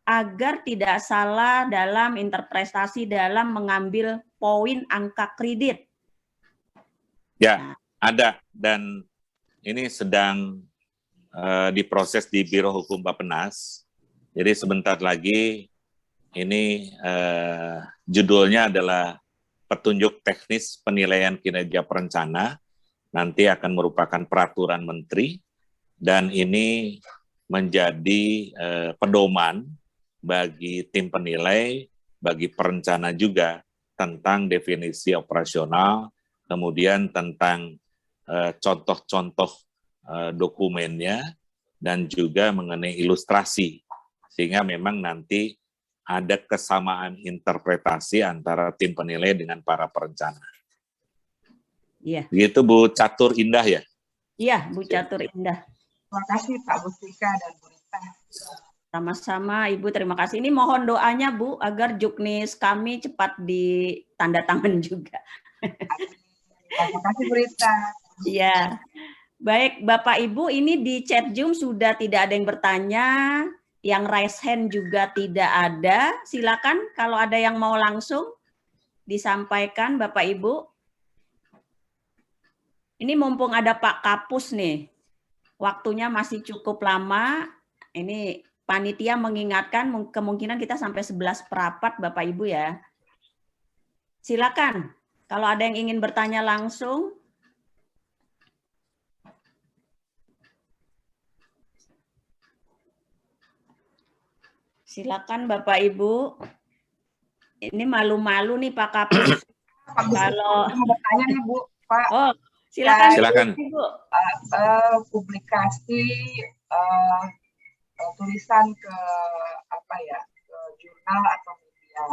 agar tidak salah dalam interpretasi dalam mengambil poin angka kredit? Ya, ada. Dan ini sedang diproses di Biro Hukum Bappenas. Jadi sebentar lagi Ini judulnya adalah petunjuk teknis penilaian kinerja perencana, nanti akan merupakan peraturan menteri, dan ini menjadi pedoman bagi tim penilai, bagi perencana juga, tentang definisi operasional, kemudian tentang contoh-contoh dokumennya, dan juga mengenai ilustrasi, sehingga memang nanti ada kesamaan interpretasi antara tim penilai dengan para perencana. Iya. Gitu Bu Catur Indah ya? Iya, Bu Catur Indah. Terima kasih Pak Mustika dan Bu Rita. Sama-sama Ibu, terima kasih. Ini mohon doanya Bu, agar juknis kami cepat ditanda tangan juga. Terima kasih Bu Rita. Iya. Baik, Bapak Ibu, ini di chat Zoom sudah tidak ada yang bertanya. Yang raise hand juga tidak ada. Silakan kalau ada yang mau langsung disampaikan Bapak Ibu. Ini mumpung ada Pak Kapus nih. Waktunya masih cukup lama. Ini panitia mengingatkan kemungkinan kita sampai 11:15 Bapak Ibu ya. Silakan kalau ada yang ingin bertanya langsung. Silakan Bapak Ibu. Ini malu-malu nih Pak Kapus. Kalau mau bertanya nih Bu, Pak. Oh, silakan. Silakan. Bu. Publikasi tulisan ke ke jurnal atau media.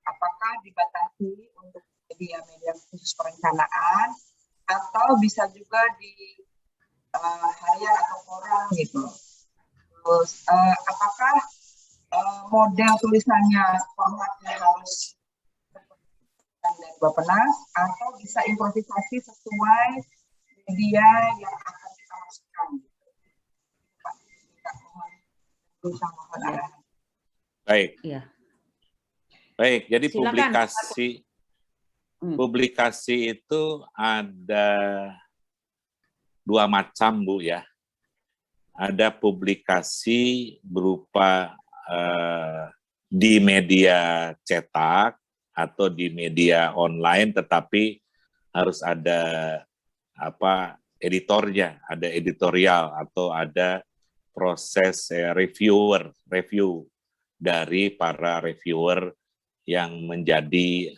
Apakah dibatasi untuk media khusus perencanaan atau bisa juga di harian atau koran gitu. Terus apakah model tulisannya formatnya harus dari Bappenas atau bisa improvisasi sesuai media yang akan kita masukkan. Baik. Ya. Baik, jadi Silakan. publikasi itu ada dua macam Bu ya. Ada publikasi berupa di media cetak atau di media online, tetapi harus ada editornya, ada editorial atau ada proses review dari para reviewer yang menjadi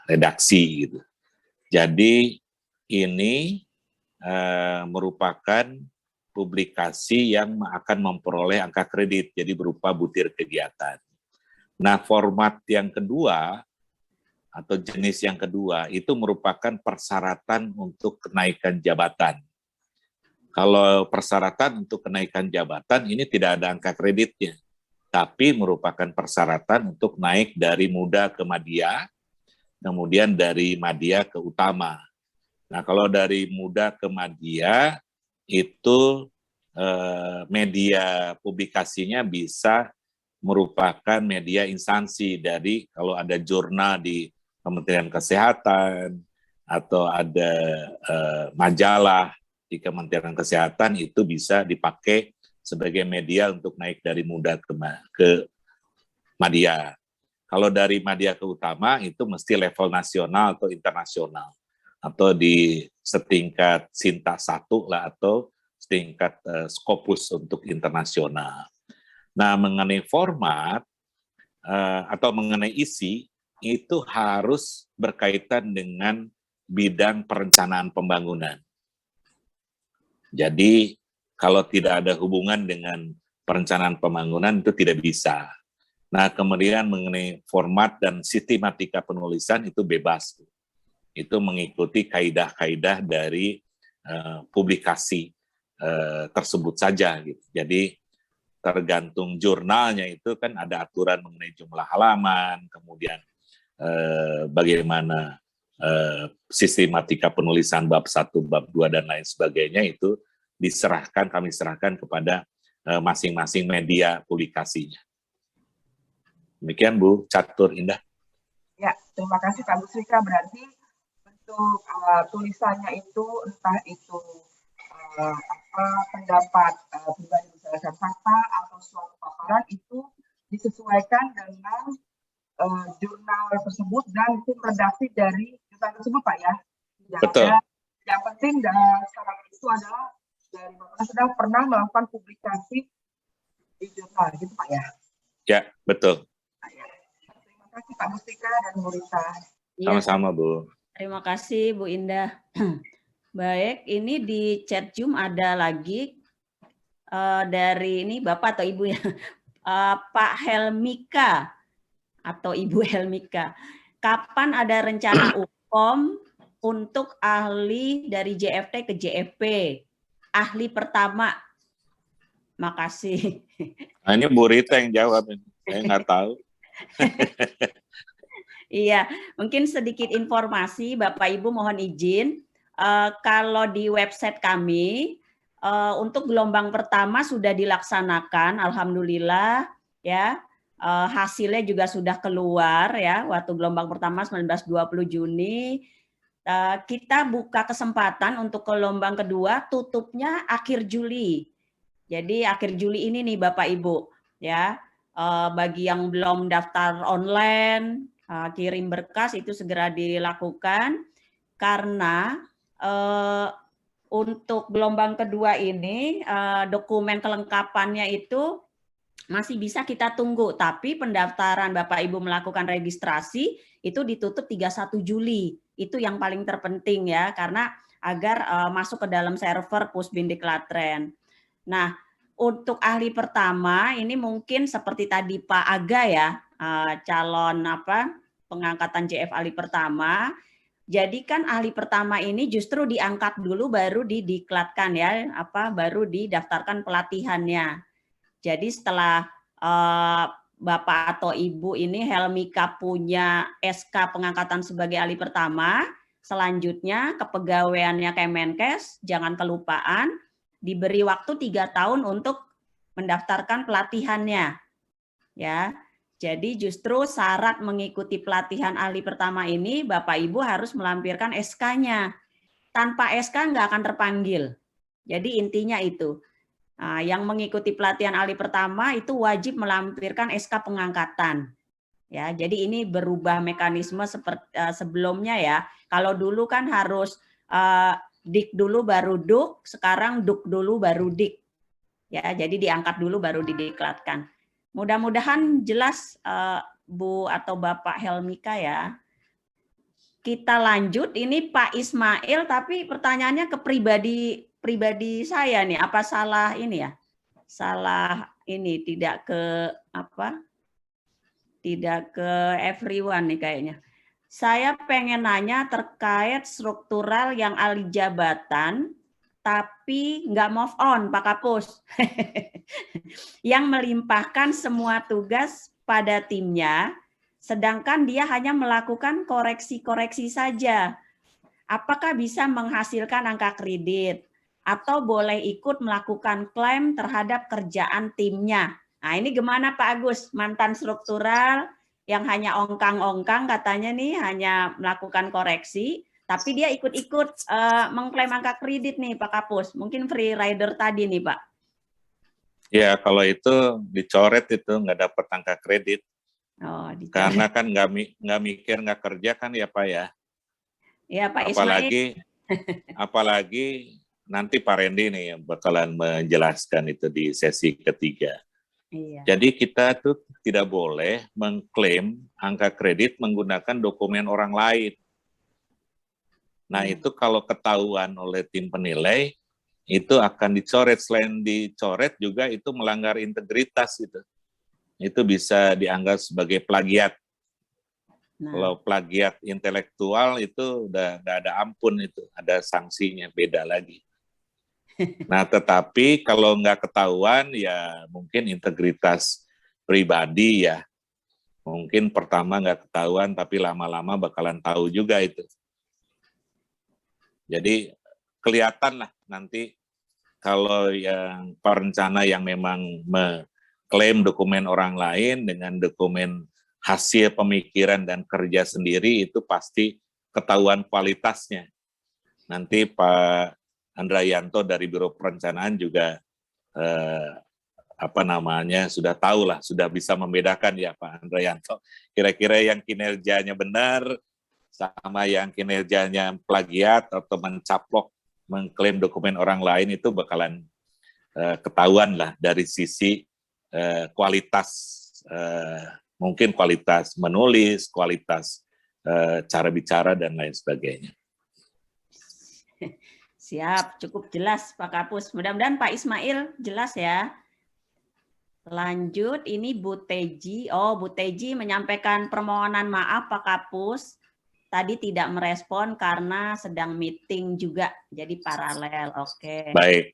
redaksi gitu. Jadi ini merupakan publikasi yang akan memperoleh angka kredit, jadi berupa butir kegiatan. Nah, format yang kedua atau jenis yang kedua itu merupakan persyaratan untuk kenaikan jabatan. Kalau persyaratan untuk kenaikan jabatan ini tidak ada angka kreditnya, tapi merupakan persyaratan untuk naik dari muda ke madya, kemudian dari madya ke utama. Nah, kalau dari muda ke madya itu media publikasinya bisa merupakan media instansi dari kalau ada jurnal di Kementerian Kesehatan atau ada majalah di Kementerian Kesehatan, itu bisa dipakai sebagai media untuk naik dari muda ke madya. Kalau dari madya ke utama itu mesti level nasional atau internasional atau di setingkat Sinta 1 lah atau setingkat Scopus untuk internasional. Nah, mengenai format atau mengenai isi, itu harus berkaitan dengan bidang perencanaan pembangunan. Jadi, kalau tidak ada hubungan dengan perencanaan pembangunan, itu tidak bisa. Nah, kemudian mengenai format dan sistematika penulisan, itu bebas. Itu mengikuti kaidah-kaidah dari publikasi tersebut saja gitu. Jadi tergantung jurnalnya itu kan ada aturan mengenai jumlah halaman, kemudian bagaimana sistematika penulisan bab 1, bab 2 dan lain sebagainya, itu kami serahkan kepada masing-masing media publikasinya. Demikian Bu Catur Indah. Ya, terima kasih Pak Mustika. Berarti bentuk tulisannya itu entah itu pendapat pribadi berdasarkan fakta atau suatu paparan, itu disesuaikan dengan jurnal tersebut dan tim redaksi dari jurnal tersebut, Pak ya. Betul. Yang penting dan sekarang itu adalah dari Bapak sedang pernah melakukan publikasi di jurnal, gitu Pak ya. Ya, betul. Terima kasih Pak Mustika dan Bu Rita. Sama-sama, Bu. Terima kasih Bu Indah. Baik, ini di chat Zoom ada lagi dari ini Bapak atau Ibu ya, Pak Helmika atau Ibu Helmika. Kapan ada rencana UKOM untuk ahli dari JFT ke JFP? Ahli pertama. Makasih. Nah, ini Bu Rita yang jawab. Saya nggak tahu. Iya, mungkin sedikit informasi Bapak Ibu mohon izin. Kalau di website kami, untuk gelombang pertama sudah dilaksanakan, alhamdulillah ya. Hasilnya juga sudah keluar ya, waktu gelombang pertama 19-20 Juni. Kita buka kesempatan untuk gelombang kedua, tutupnya akhir Juli. Jadi akhir Juli ini nih Bapak Ibu ya, bagi yang belum daftar online, kirim berkas itu segera dilakukan karena untuk gelombang kedua ini dokumen kelengkapannya itu masih bisa kita tunggu, tapi pendaftaran Bapak Ibu melakukan registrasi itu ditutup 31 Juli. Itu yang paling terpenting ya, karena agar masuk ke dalam server Pusbindiklatren. Nah, untuk ahli pertama ini mungkin seperti tadi Pak Aga ya, calon pengangkatan JF ahli pertama. Jadi kan ahli pertama ini justru diangkat dulu baru didiklatkan ya, baru didaftarkan pelatihannya. Jadi setelah Bapak atau Ibu ini Helmika punya SK pengangkatan sebagai ahli pertama, selanjutnya kepegawaiannya Kemenkes, jangan kelupaan, diberi waktu 3 tahun untuk mendaftarkan pelatihannya. Ya. Jadi justru syarat mengikuti pelatihan ahli pertama ini Bapak Ibu harus melampirkan SK-nya. Tanpa SK nggak akan terpanggil. Jadi intinya itu. Nah, yang mengikuti pelatihan ahli pertama itu wajib melampirkan SK pengangkatan. Ya, jadi ini berubah mekanisme seperti sebelumnya ya. Kalau dulu kan harus dik dulu baru duk, sekarang duk dulu baru dik. Ya, jadi diangkat dulu baru didiklatkan. Mudah-mudahan jelas Bu atau Bapak Helmika ya. Kita lanjut, ini Pak Ismail, tapi pertanyaannya ke pribadi saya nih, apa salah ini ya? Salah ini, tidak ke tidak ke everyone nih kayaknya. Saya pengen nanya terkait struktural yang ahli jabatan, tapi nggak move on Pak Kapus. Yang melimpahkan semua tugas pada timnya, sedangkan dia hanya melakukan koreksi-koreksi saja. Apakah bisa menghasilkan angka kredit? Atau boleh ikut melakukan klaim terhadap kerjaan timnya? Nah ini gimana Pak Agus, mantan struktural yang hanya ongkang-ongkang katanya nih, hanya melakukan koreksi, tapi dia ikut-ikut mengklaim angka kredit nih Pak Kapus. Mungkin free rider tadi nih Pak. Ya kalau itu dicoret itu nggak dapat angka kredit. Oh, karena kan nggak mikir nggak kerja kan ya Pak ya. Ya Pak Ismail. Apalagi nanti Pak Randy nih yang bakalan menjelaskan itu di sesi ketiga. Iya. Jadi kita tuh tidak boleh mengklaim angka kredit menggunakan dokumen orang lain. Nah itu kalau ketahuan oleh tim penilai, itu akan dicoret. Selain dicoret juga itu melanggar integritas itu. Itu bisa dianggap sebagai plagiat. Nah. Kalau plagiat intelektual itu udah nggak ada ampun itu, ada sanksinya beda lagi. Nah tetapi kalau nggak ketahuan ya mungkin integritas pribadi ya. Mungkin pertama nggak ketahuan tapi lama-lama bakalan tahu juga itu. Jadi kelihatan lah nanti kalau yang perencana yang memang mengklaim dokumen orang lain dengan dokumen hasil pemikiran dan kerja sendiri itu pasti ketahuan kualitasnya. Nanti Pak Andrayanto dari Biro Perencanaan juga apa namanya, sudah tahu lah, sudah bisa membedakan ya Pak Andrayanto. Kira-kira yang kinerjanya benar sama yang kinerjanya plagiat atau mencaplok, mengklaim dokumen orang lain itu bakalan ketahuan lah dari sisi kualitas, mungkin kualitas menulis, kualitas cara bicara dan lain sebagainya. Siap, cukup jelas Pak Kapus. Mudah-mudahan Pak Ismail jelas ya. Lanjut, ini Bu Teji. Oh, Bu Teji menyampaikan permohonan maaf Pak Kapus. Tadi tidak merespon karena sedang meeting juga, jadi paralel. Oke. Baik.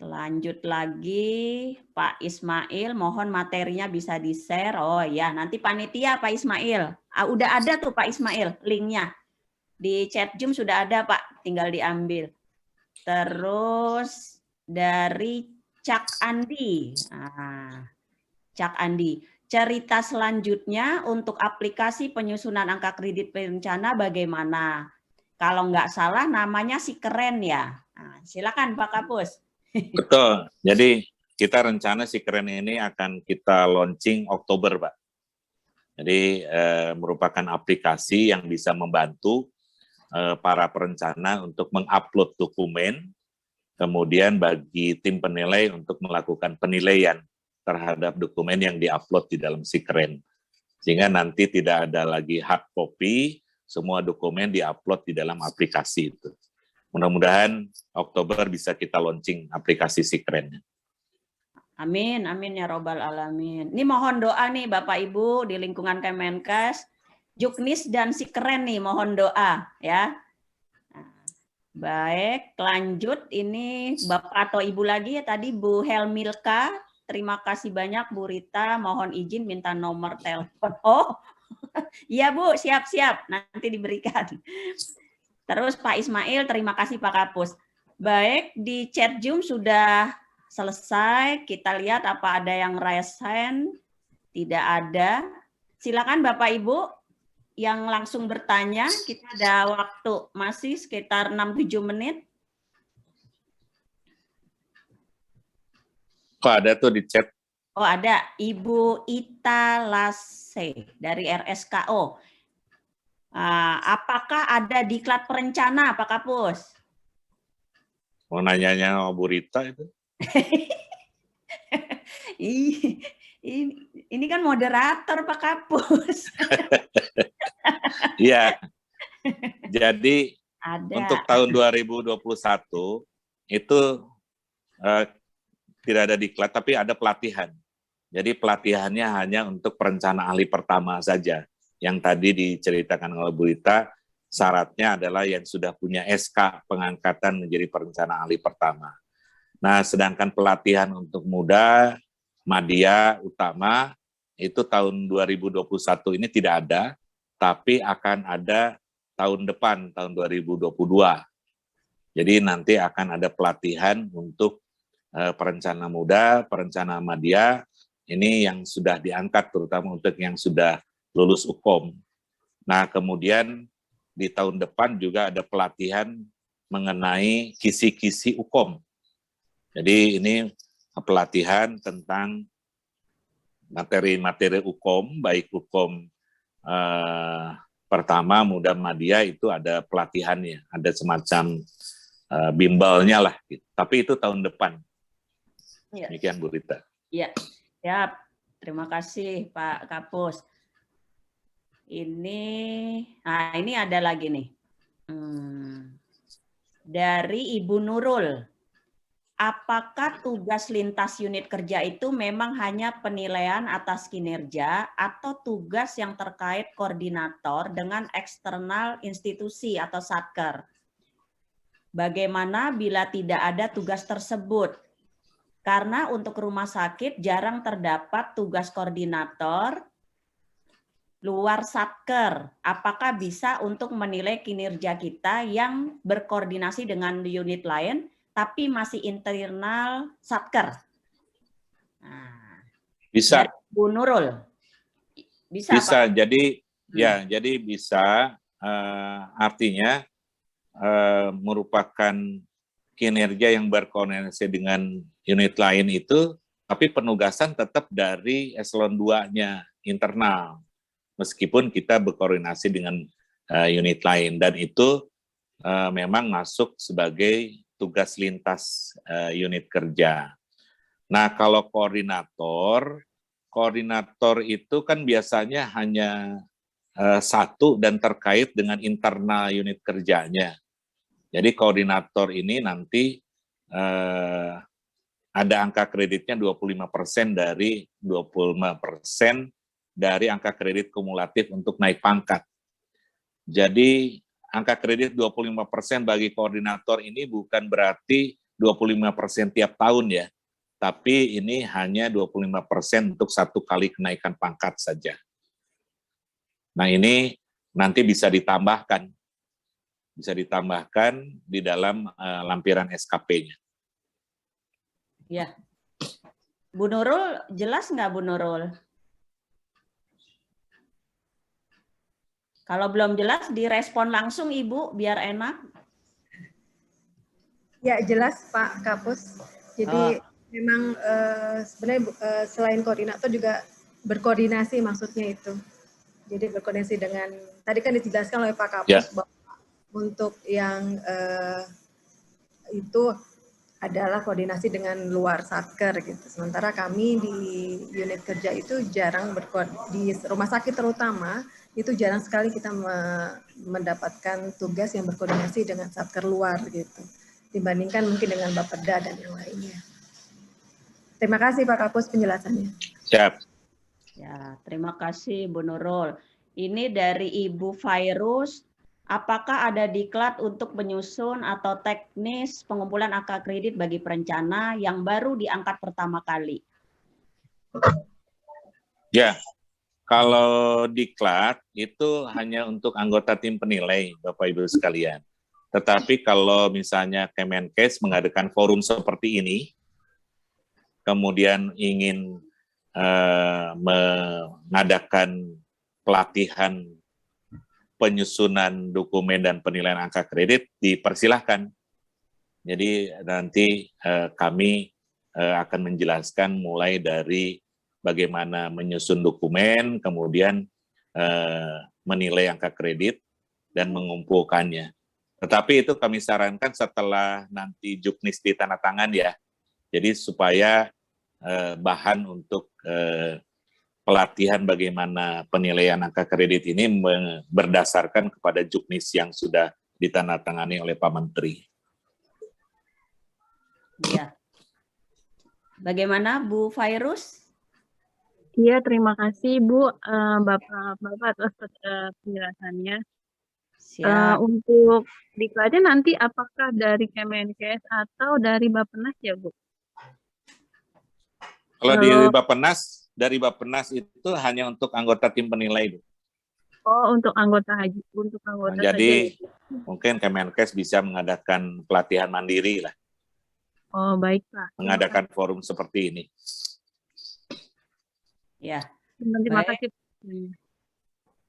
Lanjut lagi, Pak Ismail, mohon materinya bisa di-share. Oh ya, nanti panitia Pak Ismail. Udah ada tuh Pak Ismail, linknya. Di chat Zoom sudah ada Pak, tinggal diambil. Terus dari Cak Andi. Cak Andi, cerita selanjutnya untuk aplikasi penyusunan angka kredit berencana bagaimana? Kalau nggak salah namanya si keren ya. Silakan Pak Kapus. Betul. Jadi kita rencana si keren ini akan kita launching Oktober, Pak. Jadi merupakan aplikasi yang bisa membantu para perencana untuk mengupload dokumen, kemudian bagi tim penilai untuk melakukan penilaian terhadap dokumen yang diupload di dalam si keren. Sehingga nanti tidak ada lagi hard copy, semua dokumen diupload di dalam aplikasi itu. Mudah-mudahan Oktober bisa kita launching aplikasi si keren. Amin, amin ya robbal alamin. Ini mohon doa nih Bapak Ibu di lingkungan Kemenkes, Juknis dan si keren nih mohon doa ya. Baik, lanjut ini Bapak atau Ibu lagi ya tadi Bu Helmilka. Terima kasih banyak Bu Rita, mohon izin minta nomor telepon. Oh, iya Bu, siap-siap nanti diberikan. Terus Pak Ismail, terima kasih Pak Kapus. Baik, di chat Zoom sudah selesai. Kita lihat apa ada yang raise hand. Tidak ada. Silakan Bapak Ibu yang langsung bertanya. Kita ada waktu masih sekitar 6-7 menit. Kok ada tuh di chat? Oh ada, Ibu Ita Lase dari RSKO. Apakah ada diklat perencana Pak Kapus? Mau nanyanya sama Bu Rita itu? Ini kan moderator Pak Kapus. Iya. Jadi ada. Untuk tahun 2021 itu tidak ada diklat, tapi ada pelatihan. Jadi pelatihannya hanya untuk perencana ahli pertama saja. Yang tadi diceritakan oleh Bu Rita, syaratnya adalah yang sudah punya SK pengangkatan menjadi perencana ahli pertama. Nah, sedangkan pelatihan untuk muda, madya, utama, itu tahun 2021 ini tidak ada, tapi akan ada tahun depan, tahun 2022. Jadi nanti akan ada pelatihan untuk perencana muda, perencana madya, ini yang sudah diangkat, terutama untuk yang sudah lulus UKOM. Nah, kemudian di tahun depan juga ada pelatihan mengenai kisi-kisi UKOM. Jadi ini pelatihan tentang materi-materi UKOM, baik UKOM pertama, muda, madya itu ada pelatihannya, ada semacam bimbalnya lah. Gitu. Tapi itu tahun depan. Ya. Demikian Bu Rita. Iya, siap. Terima kasih Pak Kapus. Ini ada lagi nih. Dari Ibu Nurul. Apakah tugas lintas unit kerja itu memang hanya penilaian atas kinerja atau tugas yang terkait koordinator dengan eksternal institusi atau satker? Bagaimana bila tidak ada tugas tersebut? Karena untuk rumah sakit jarang terdapat tugas koordinator luar satker. Apakah bisa untuk menilai kinerja kita yang berkoordinasi dengan unit lain tapi masih internal satker? Bisa. Bu Nurul. Bisa. Pak? Jadi ya, jadi bisa. Artinya merupakan kinerja yang berkoordinasi dengan unit lain itu tapi penugasan tetap dari eselon 2-nya internal, meskipun kita berkoordinasi dengan unit lain, dan itu memang masuk sebagai tugas lintas unit kerja. Nah, kalau koordinator itu kan biasanya hanya satu dan terkait dengan internal unit kerjanya. Jadi koordinator ini nanti ada angka kreditnya 25% dari angka kredit kumulatif untuk naik pangkat. Jadi angka kredit 25% bagi koordinator ini bukan berarti 25% tiap tahun ya, tapi ini hanya 25% untuk satu kali kenaikan pangkat saja. Nah, ini nanti bisa ditambahkan di dalam lampiran SKP-nya. Ya. Bu Nurul, jelas nggak Bu Nurul? Kalau belum jelas, direspon langsung Ibu, biar enak. Ya, jelas Pak Kapus. Jadi memang sebenarnya selain koordinator juga berkoordinasi, maksudnya itu. Jadi berkoordinasi dengan, tadi kan dijelaskan oleh Pak Kapus bahwa untuk yang itu adalah koordinasi dengan luar satker gitu. Sementara kami di unit kerja itu jarang di rumah sakit terutama itu jarang sekali kita mendapatkan tugas yang berkoordinasi dengan satker luar gitu. Dibandingkan mungkin dengan Bapeda dan yang lainnya. Terima kasih Pak Kapus penjelasannya. Siap. Ya, terima kasih Bu Nurul. Ini dari Ibu Fairus. Apakah ada diklat untuk menyusun atau teknis pengumpulan angka kredit bagi perencana yang baru diangkat pertama kali? Ya, kalau diklat itu hanya untuk anggota tim penilai, Bapak Ibu sekalian. Tetapi kalau misalnya Kemenkes mengadakan forum seperti ini, kemudian ingin mengadakan pelatihan penyusunan dokumen dan penilaian angka kredit, dipersilahkan. Jadi nanti kami akan menjelaskan mulai dari bagaimana menyusun dokumen, kemudian menilai angka kredit, dan mengumpulkannya. Tetapi itu kami sarankan setelah nanti juknis ditandatangan ya. Jadi supaya bahan untuk pelatihan bagaimana penilaian angka kredit ini berdasarkan kepada juknis yang sudah ditandatangani oleh Pak Menteri. Ya. Bagaimana Bu Fairus? Iya, terima kasih Bu, Bapak atas penjelasannya. Untuk diklatnya nanti apakah dari Kemenkes atau dari Bappenas ya Bu? Kalau dari Bappenas itu hanya untuk anggota tim penilai Bu. Oh, untuk anggota haji, untuk anggota jadi saja. Mungkin Kemenkes bisa mengadakan pelatihan mandiri lah. Oh, baik Pak. Mengadakan forum seperti ini. Ya. Terima kasih.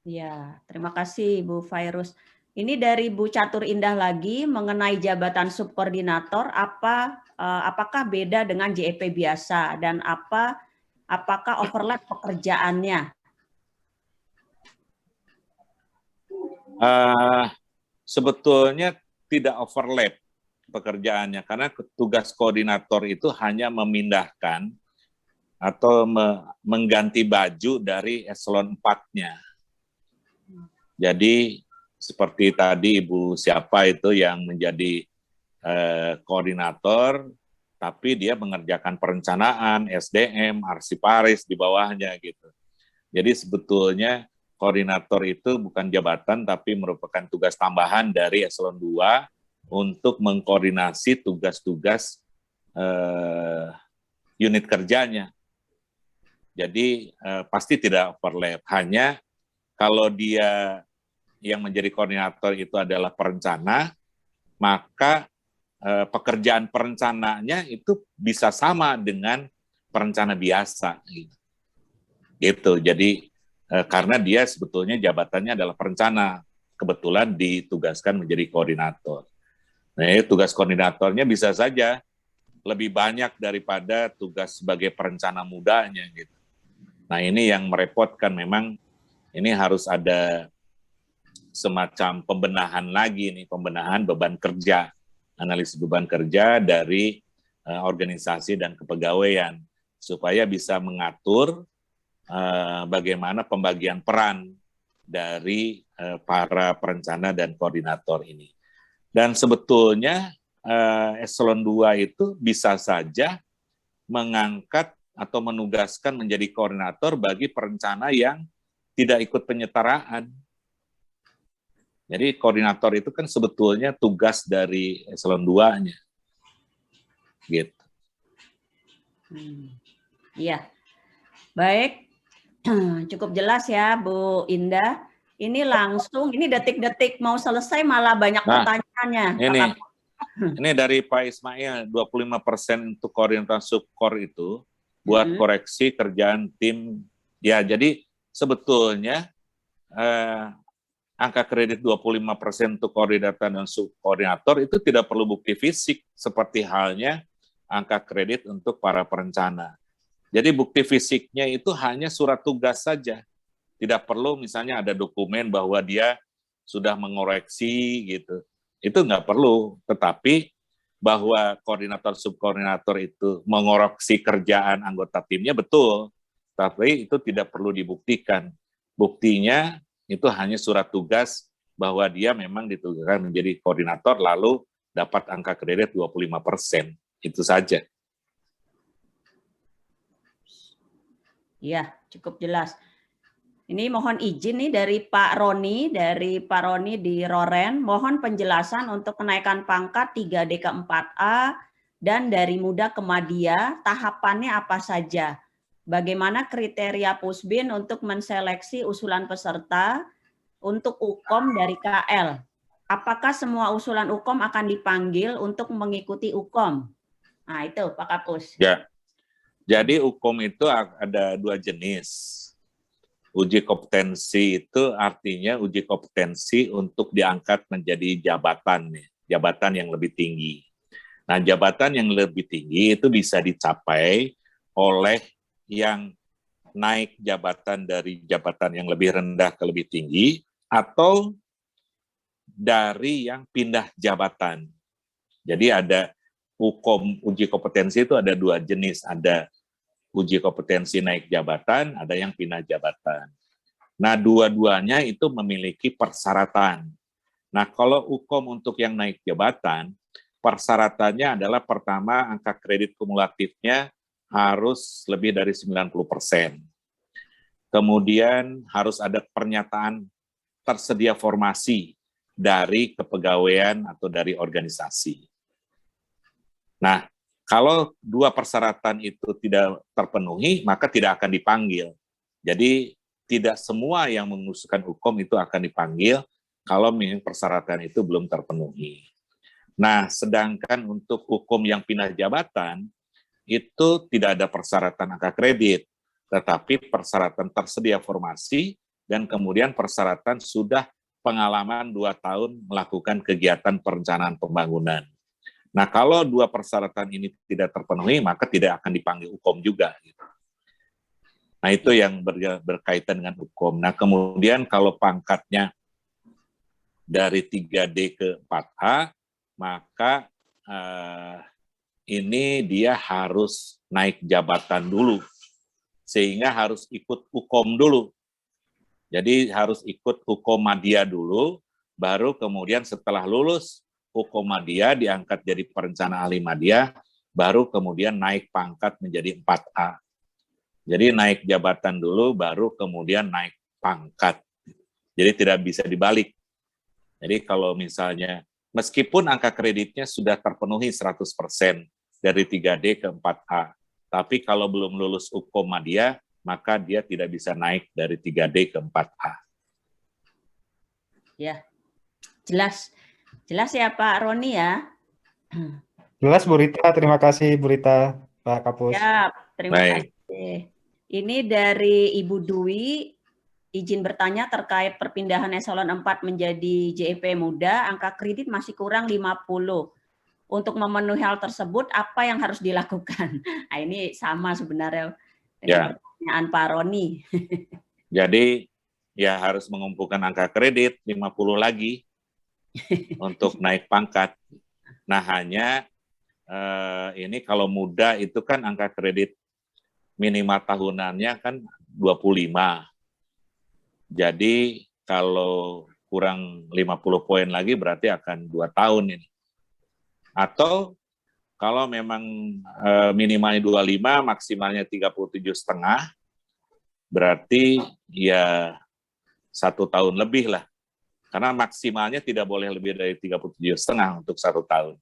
Ya, terima kasih Bu Fairus. Ini dari Bu Catur Indah lagi mengenai jabatan subkoordinator, apakah beda dengan JEP biasa dan apakah overlap pekerjaannya? Sebetulnya tidak overlap pekerjaannya, karena tugas koordinator itu hanya memindahkan atau mengganti baju dari eselon 4-nya. Jadi seperti tadi Ibu siapa itu yang menjadi koordinator, tapi dia mengerjakan perencanaan, SDM, arsiparis di bawahnya gitu. Jadi sebetulnya koordinator itu bukan jabatan, tapi merupakan tugas tambahan dari eselon 2 untuk mengkoordinasi tugas-tugas unit kerjanya. Jadi pasti tidak overlap. Hanya kalau dia yang menjadi koordinator itu adalah perencana, maka pekerjaan perencananya itu bisa sama dengan perencana biasa. Gitu. Jadi karena dia sebetulnya jabatannya adalah perencana, kebetulan ditugaskan menjadi koordinator. Nah, tugas koordinatornya bisa saja lebih banyak daripada tugas sebagai perencana mudanya gitu. Nah, ini yang merepotkan, memang ini harus ada semacam pembenahan lagi nih, pembenahan beban kerja, analisis beban kerja dari organisasi dan kepegawaian supaya bisa mengatur bagaimana pembagian peran dari para perencana dan koordinator ini. Dan sebetulnya eselon 2 itu bisa saja mengangkat atau menugaskan menjadi koordinator bagi perencana yang tidak ikut penyetaraan. Jadi koordinator itu kan sebetulnya tugas dari eselon 2-nya. Gitu. Iya. Baik. Cukup jelas ya Bu Indah. Ini langsung, ini detik-detik mau selesai malah banyak pertanyaannya. Ini dari Pak Ismail, 25% untuk koordinator subkor itu buat koreksi kerjaan tim. Ya, jadi sebetulnya angka kredit 25% untuk koordinator dan subkoordinator itu tidak perlu bukti fisik seperti halnya angka kredit untuk para perencana. Jadi bukti fisiknya itu hanya surat tugas saja. Tidak perlu misalnya ada dokumen bahwa dia sudah mengoreksi gitu. Itu nggak perlu, tetapi bahwa koordinator subkoordinator itu mengoreksi kerjaan anggota timnya betul, tapi itu tidak perlu dibuktikan. Buktinya itu hanya surat tugas bahwa dia memang ditugaskan menjadi koordinator lalu dapat angka kredit 25%. Itu saja. Iya, cukup jelas. Ini mohon izin nih dari Pak Roni di Roren, mohon penjelasan untuk kenaikan pangkat 3D ke 4A dan dari muda ke madya, tahapannya apa saja? Bagaimana kriteria Pusbin untuk menseleksi usulan peserta untuk UKOM dari KL? Apakah semua usulan UKOM akan dipanggil untuk mengikuti UKOM? Nah itu Pak Kapus. Ya, jadi UKOM itu ada 2 jenis. Uji kompetensi itu artinya uji kompetensi untuk diangkat menjadi jabatan yang lebih tinggi. Nah, jabatan yang lebih tinggi itu bisa dicapai oleh yang naik jabatan dari jabatan yang lebih rendah ke lebih tinggi atau dari yang pindah jabatan. Jadi ada uji kompetensi itu ada 2 jenis, ada uji kompetensi naik jabatan, ada yang pindah jabatan. Nah, dua-duanya itu memiliki persyaratan. Nah, kalau UKOM untuk yang naik jabatan, persyaratannya adalah pertama angka kredit kumulatifnya harus lebih dari 90%. Kemudian harus ada pernyataan tersedia formasi dari kepegawaian atau dari organisasi. Nah, kalau 2 persyaratan itu tidak terpenuhi, maka tidak akan dipanggil. Jadi tidak semua yang mengusulkan UKOM itu akan dipanggil kalau memang persyaratan itu belum terpenuhi. Nah, sedangkan untuk UKOM yang pindah jabatan, itu tidak ada persyaratan angka kredit, tetapi persyaratan tersedia formasi dan kemudian persyaratan sudah pengalaman 2 tahun melakukan kegiatan perencanaan pembangunan. Nah, kalau 2 persyaratan ini tidak terpenuhi, maka tidak akan dipanggil UKOM juga. Nah, itu yang berkaitan dengan UKOM. Nah, kemudian kalau pangkatnya dari 3D ke 4A, maka ini dia harus naik jabatan dulu, sehingga harus ikut UKOM dulu. Jadi harus ikut UKOM madya dulu, baru kemudian setelah lulus UKOM madya diangkat jadi perencana ahli madya, baru kemudian naik pangkat menjadi 4A. Jadi naik jabatan dulu, baru kemudian naik pangkat. Jadi tidak bisa dibalik. Jadi kalau misalnya, meskipun angka kreditnya sudah terpenuhi 100% dari 3D ke 4A, tapi kalau belum lulus UKOM madya, maka dia tidak bisa naik dari 3D ke 4A. Ya, jelas. Jelas ya Pak Roni ya? Jelas Bu Rita, terima kasih Bu Rita, Pak Kapus. Ya, terima kasih. Ini dari Ibu Dwi, izin bertanya terkait perpindahan eselon 4 menjadi JEP muda, angka kredit masih kurang 50. untuk memenuhi hal tersebut apa yang harus dilakukan? Nah, ini sama sebenarnya Ya. dengan pertanyaan Pak Roni. Jadi ya harus mengumpulkan angka kredit 50 lagi untuk naik pangkat. Nah, hanya ini kalau muda itu kan angka kredit minimal tahunannya kan 25. Jadi kalau kurang 50 poin lagi berarti akan 2 tahun ini. Atau kalau memang minimalnya 25, maksimalnya 37,5, berarti ya 1 tahun lebih lah. Karena maksimalnya tidak boleh lebih dari 37,5 untuk 1 tahun.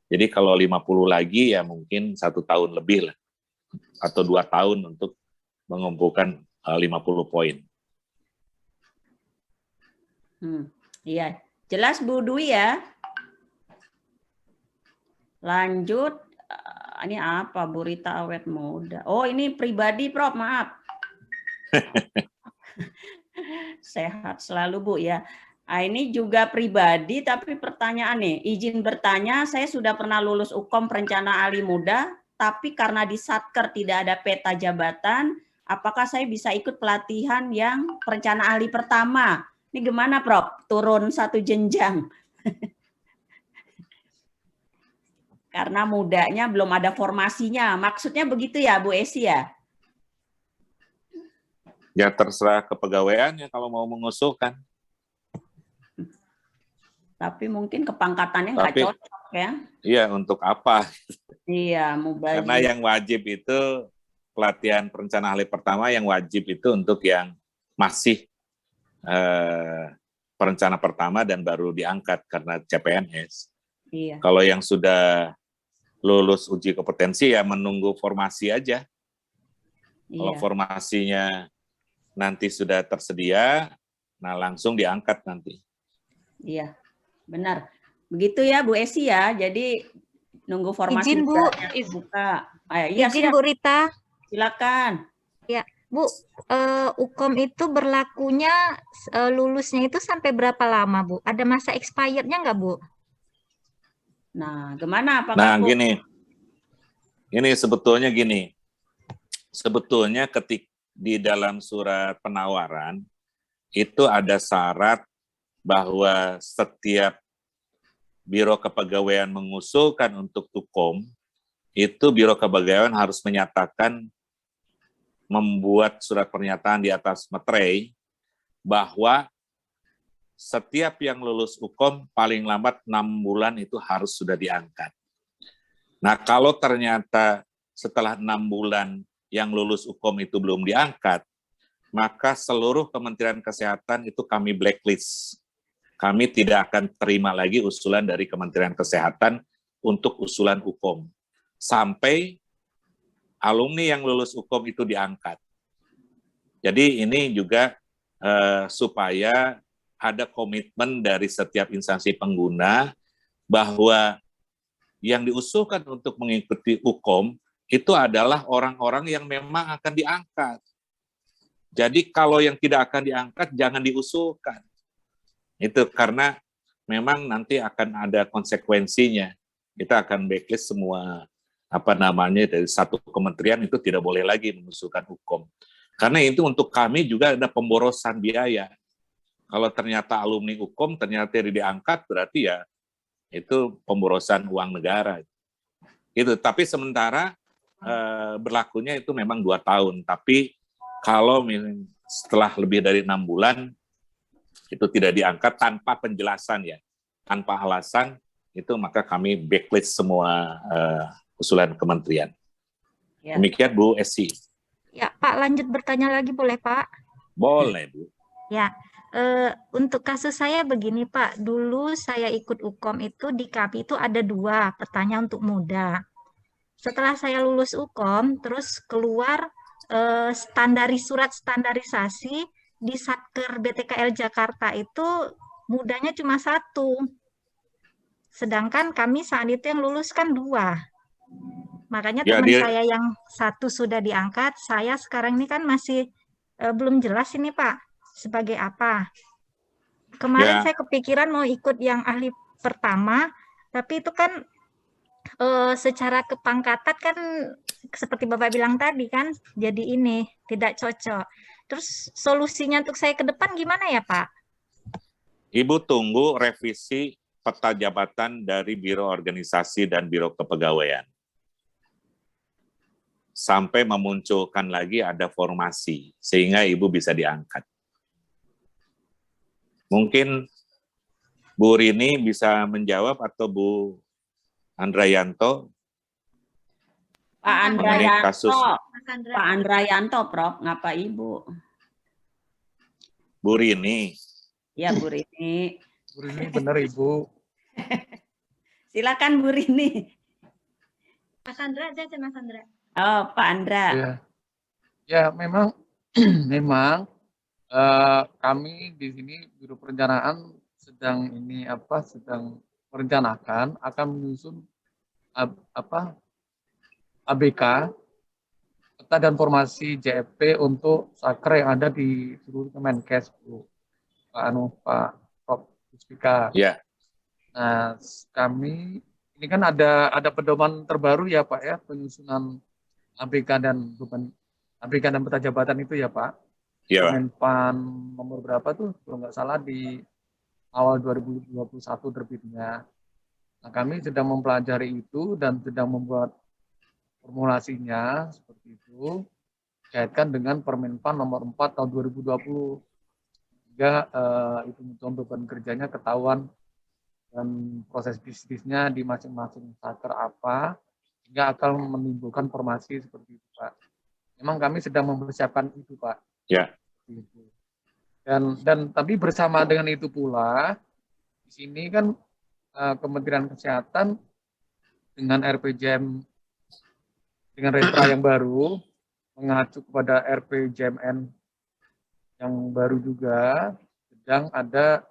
Jadi kalau 50 lagi ya mungkin 1 tahun lebih lah. Atau 2 tahun untuk mengumpulkan 50 poin. Iya, jelas Bu Dwi ya. Lanjut, ini apa Bu Rita awet muda? Oh ini pribadi Prof, maaf. Sehat selalu Bu ya. Nah, ini juga pribadi tapi pertanyaan nih, izin bertanya, saya sudah pernah lulus UKOM perencana ahli muda, tapi karena di Satker tidak ada peta jabatan, apakah saya bisa ikut pelatihan yang perencana ahli pertama? Ini gimana Prof? Turun 1 jenjang. Karena mudanya belum ada formasinya. Maksudnya begitu ya Bu Esi ya? Ya terserah kepegawaiannya kalau mau mengusulkan. Tapi mungkin kepangkatannya nggak cocok ya? Iya, untuk apa? Iya, mubazir. Karena yang wajib itu pelatihan perencana ahli pertama, yang wajib itu untuk yang masih perencana pertama dan baru diangkat karena CPNS. Iya. Kalau yang sudah lulus uji kompetensi ya menunggu formasi aja. Iya. Kalau formasinya nanti sudah tersedia, nah langsung diangkat nanti. Iya, benar. Begitu ya Bu Esi ya. Jadi nunggu formasi. Izin Bu, buka. Iya, izin Bu Rita. Silakan. Ya, Bu, UKOM itu berlakunya lulusnya itu sampai berapa lama Bu? Ada masa expirednya nggak Bu? Nah, gimana Pak? Nah, gini. Ini sebetulnya gini. Sebetulnya ketika di dalam surat penawaran itu ada syarat bahwa setiap Biro Kepegawaian mengusulkan untuk UKOM, itu Biro Kepegawaian harus menyatakan, membuat surat pernyataan di atas materai bahwa setiap yang lulus UKOM paling lambat 6 bulan itu harus sudah diangkat. Nah, kalau ternyata setelah 6 bulan yang lulus UKOM itu belum diangkat, maka seluruh Kementerian Kesehatan itu kami blacklist. Kami tidak akan terima lagi usulan dari Kementerian Kesehatan untuk usulan UKOM. Sampai alumni yang lulus UKOM itu diangkat. Jadi ini juga supaya ada komitmen dari setiap instansi pengguna bahwa yang diusulkan untuk mengikuti UKOM itu adalah orang-orang yang memang akan diangkat. Jadi kalau yang tidak akan diangkat jangan diusulkan. Itu karena memang nanti akan ada konsekuensinya. Kita akan blacklist semua dari satu kementerian itu tidak boleh lagi mengusulkan UKOM. Karena itu untuk kami juga ada pemborosan biaya. Kalau ternyata alumni UKOM ternyata diangkat, berarti ya itu pemborosan uang negara. Itu. Tapi sementara berlakunya itu memang 2 tahun. Tapi kalau setelah lebih dari 6 bulan itu tidak diangkat tanpa penjelasan ya, tanpa alasan, itu maka kami blacklist semua usulan kementerian. Ya. Demikian Bu Esi. Ya Pak, lanjut bertanya lagi boleh Pak? Boleh Bu. Ya, untuk kasus saya begini Pak, dulu saya ikut UKOM itu di kami itu ada 2 pertanyaan untuk muda. Setelah saya lulus UKOM, terus keluar surat standarisasi di Satker BTKL Jakarta itu mudanya cuma 1. Sedangkan kami saat itu yang lulus kan 2. Makanya ya, teman saya yang 1 sudah diangkat, saya sekarang ini kan masih belum jelas ini Pak, sebagai apa. Kemarin saya kepikiran mau ikut yang ahli pertama, tapi itu kan secara kepangkatan kan seperti Bapak bilang tadi kan, jadi ini tidak cocok. Terus solusinya untuk saya ke depan gimana ya Pak? Ibu tunggu revisi peta jabatan dari Biro Organisasi dan Biro Kepegawaian. Sampai memunculkan lagi ada formasi, sehingga Ibu bisa diangkat. Mungkin Bu Rini bisa menjawab atau Bu Andrayanto? Pak Mengenai Andrayanto, kasus Pak Andrayanto, Prof, ngapa Ibu? Bu Rini. Ya, Bu Rini. Bu Rini benar Ibu. Silakan Bu Rini. Mas Andra aja, Mas Andra. Oh, Pak Andra. Ya memang memang kami di sini Biro Perencanaan sedang merencanakan akan menyusun ABK, peta dan formasi JFP untuk Saker yang ada di seluruh Kemenkes, Bu. Pak Prof. Puspika. Ya. Nah, kami ini kan ada pedoman terbaru ya Pak ya, penyusunan ABK dan peta jabatan itu ya Pak. Iya. Menpan nomor berapa tuh kalau nggak salah di awal 2021 terbitnya. Nah, kami sedang mempelajari itu dan sedang membuat formulasinya seperti itu, kaitkan dengan Permenpan nomor 4 tahun 2020. Sehingga hitung-hitung beban kerjanya ketahuan dan proses bisnisnya di masing-masing Saker apa, sehingga akan menimbulkan formasi seperti itu Pak. Memang kami sedang mempersiapkan itu Pak. Ya. Dan tapi bersama dengan itu pula, di sini kan Kementerian Kesehatan dengan RPJM, dengan Restra yang baru, mengacu kepada RPJMN yang baru juga, sedang ada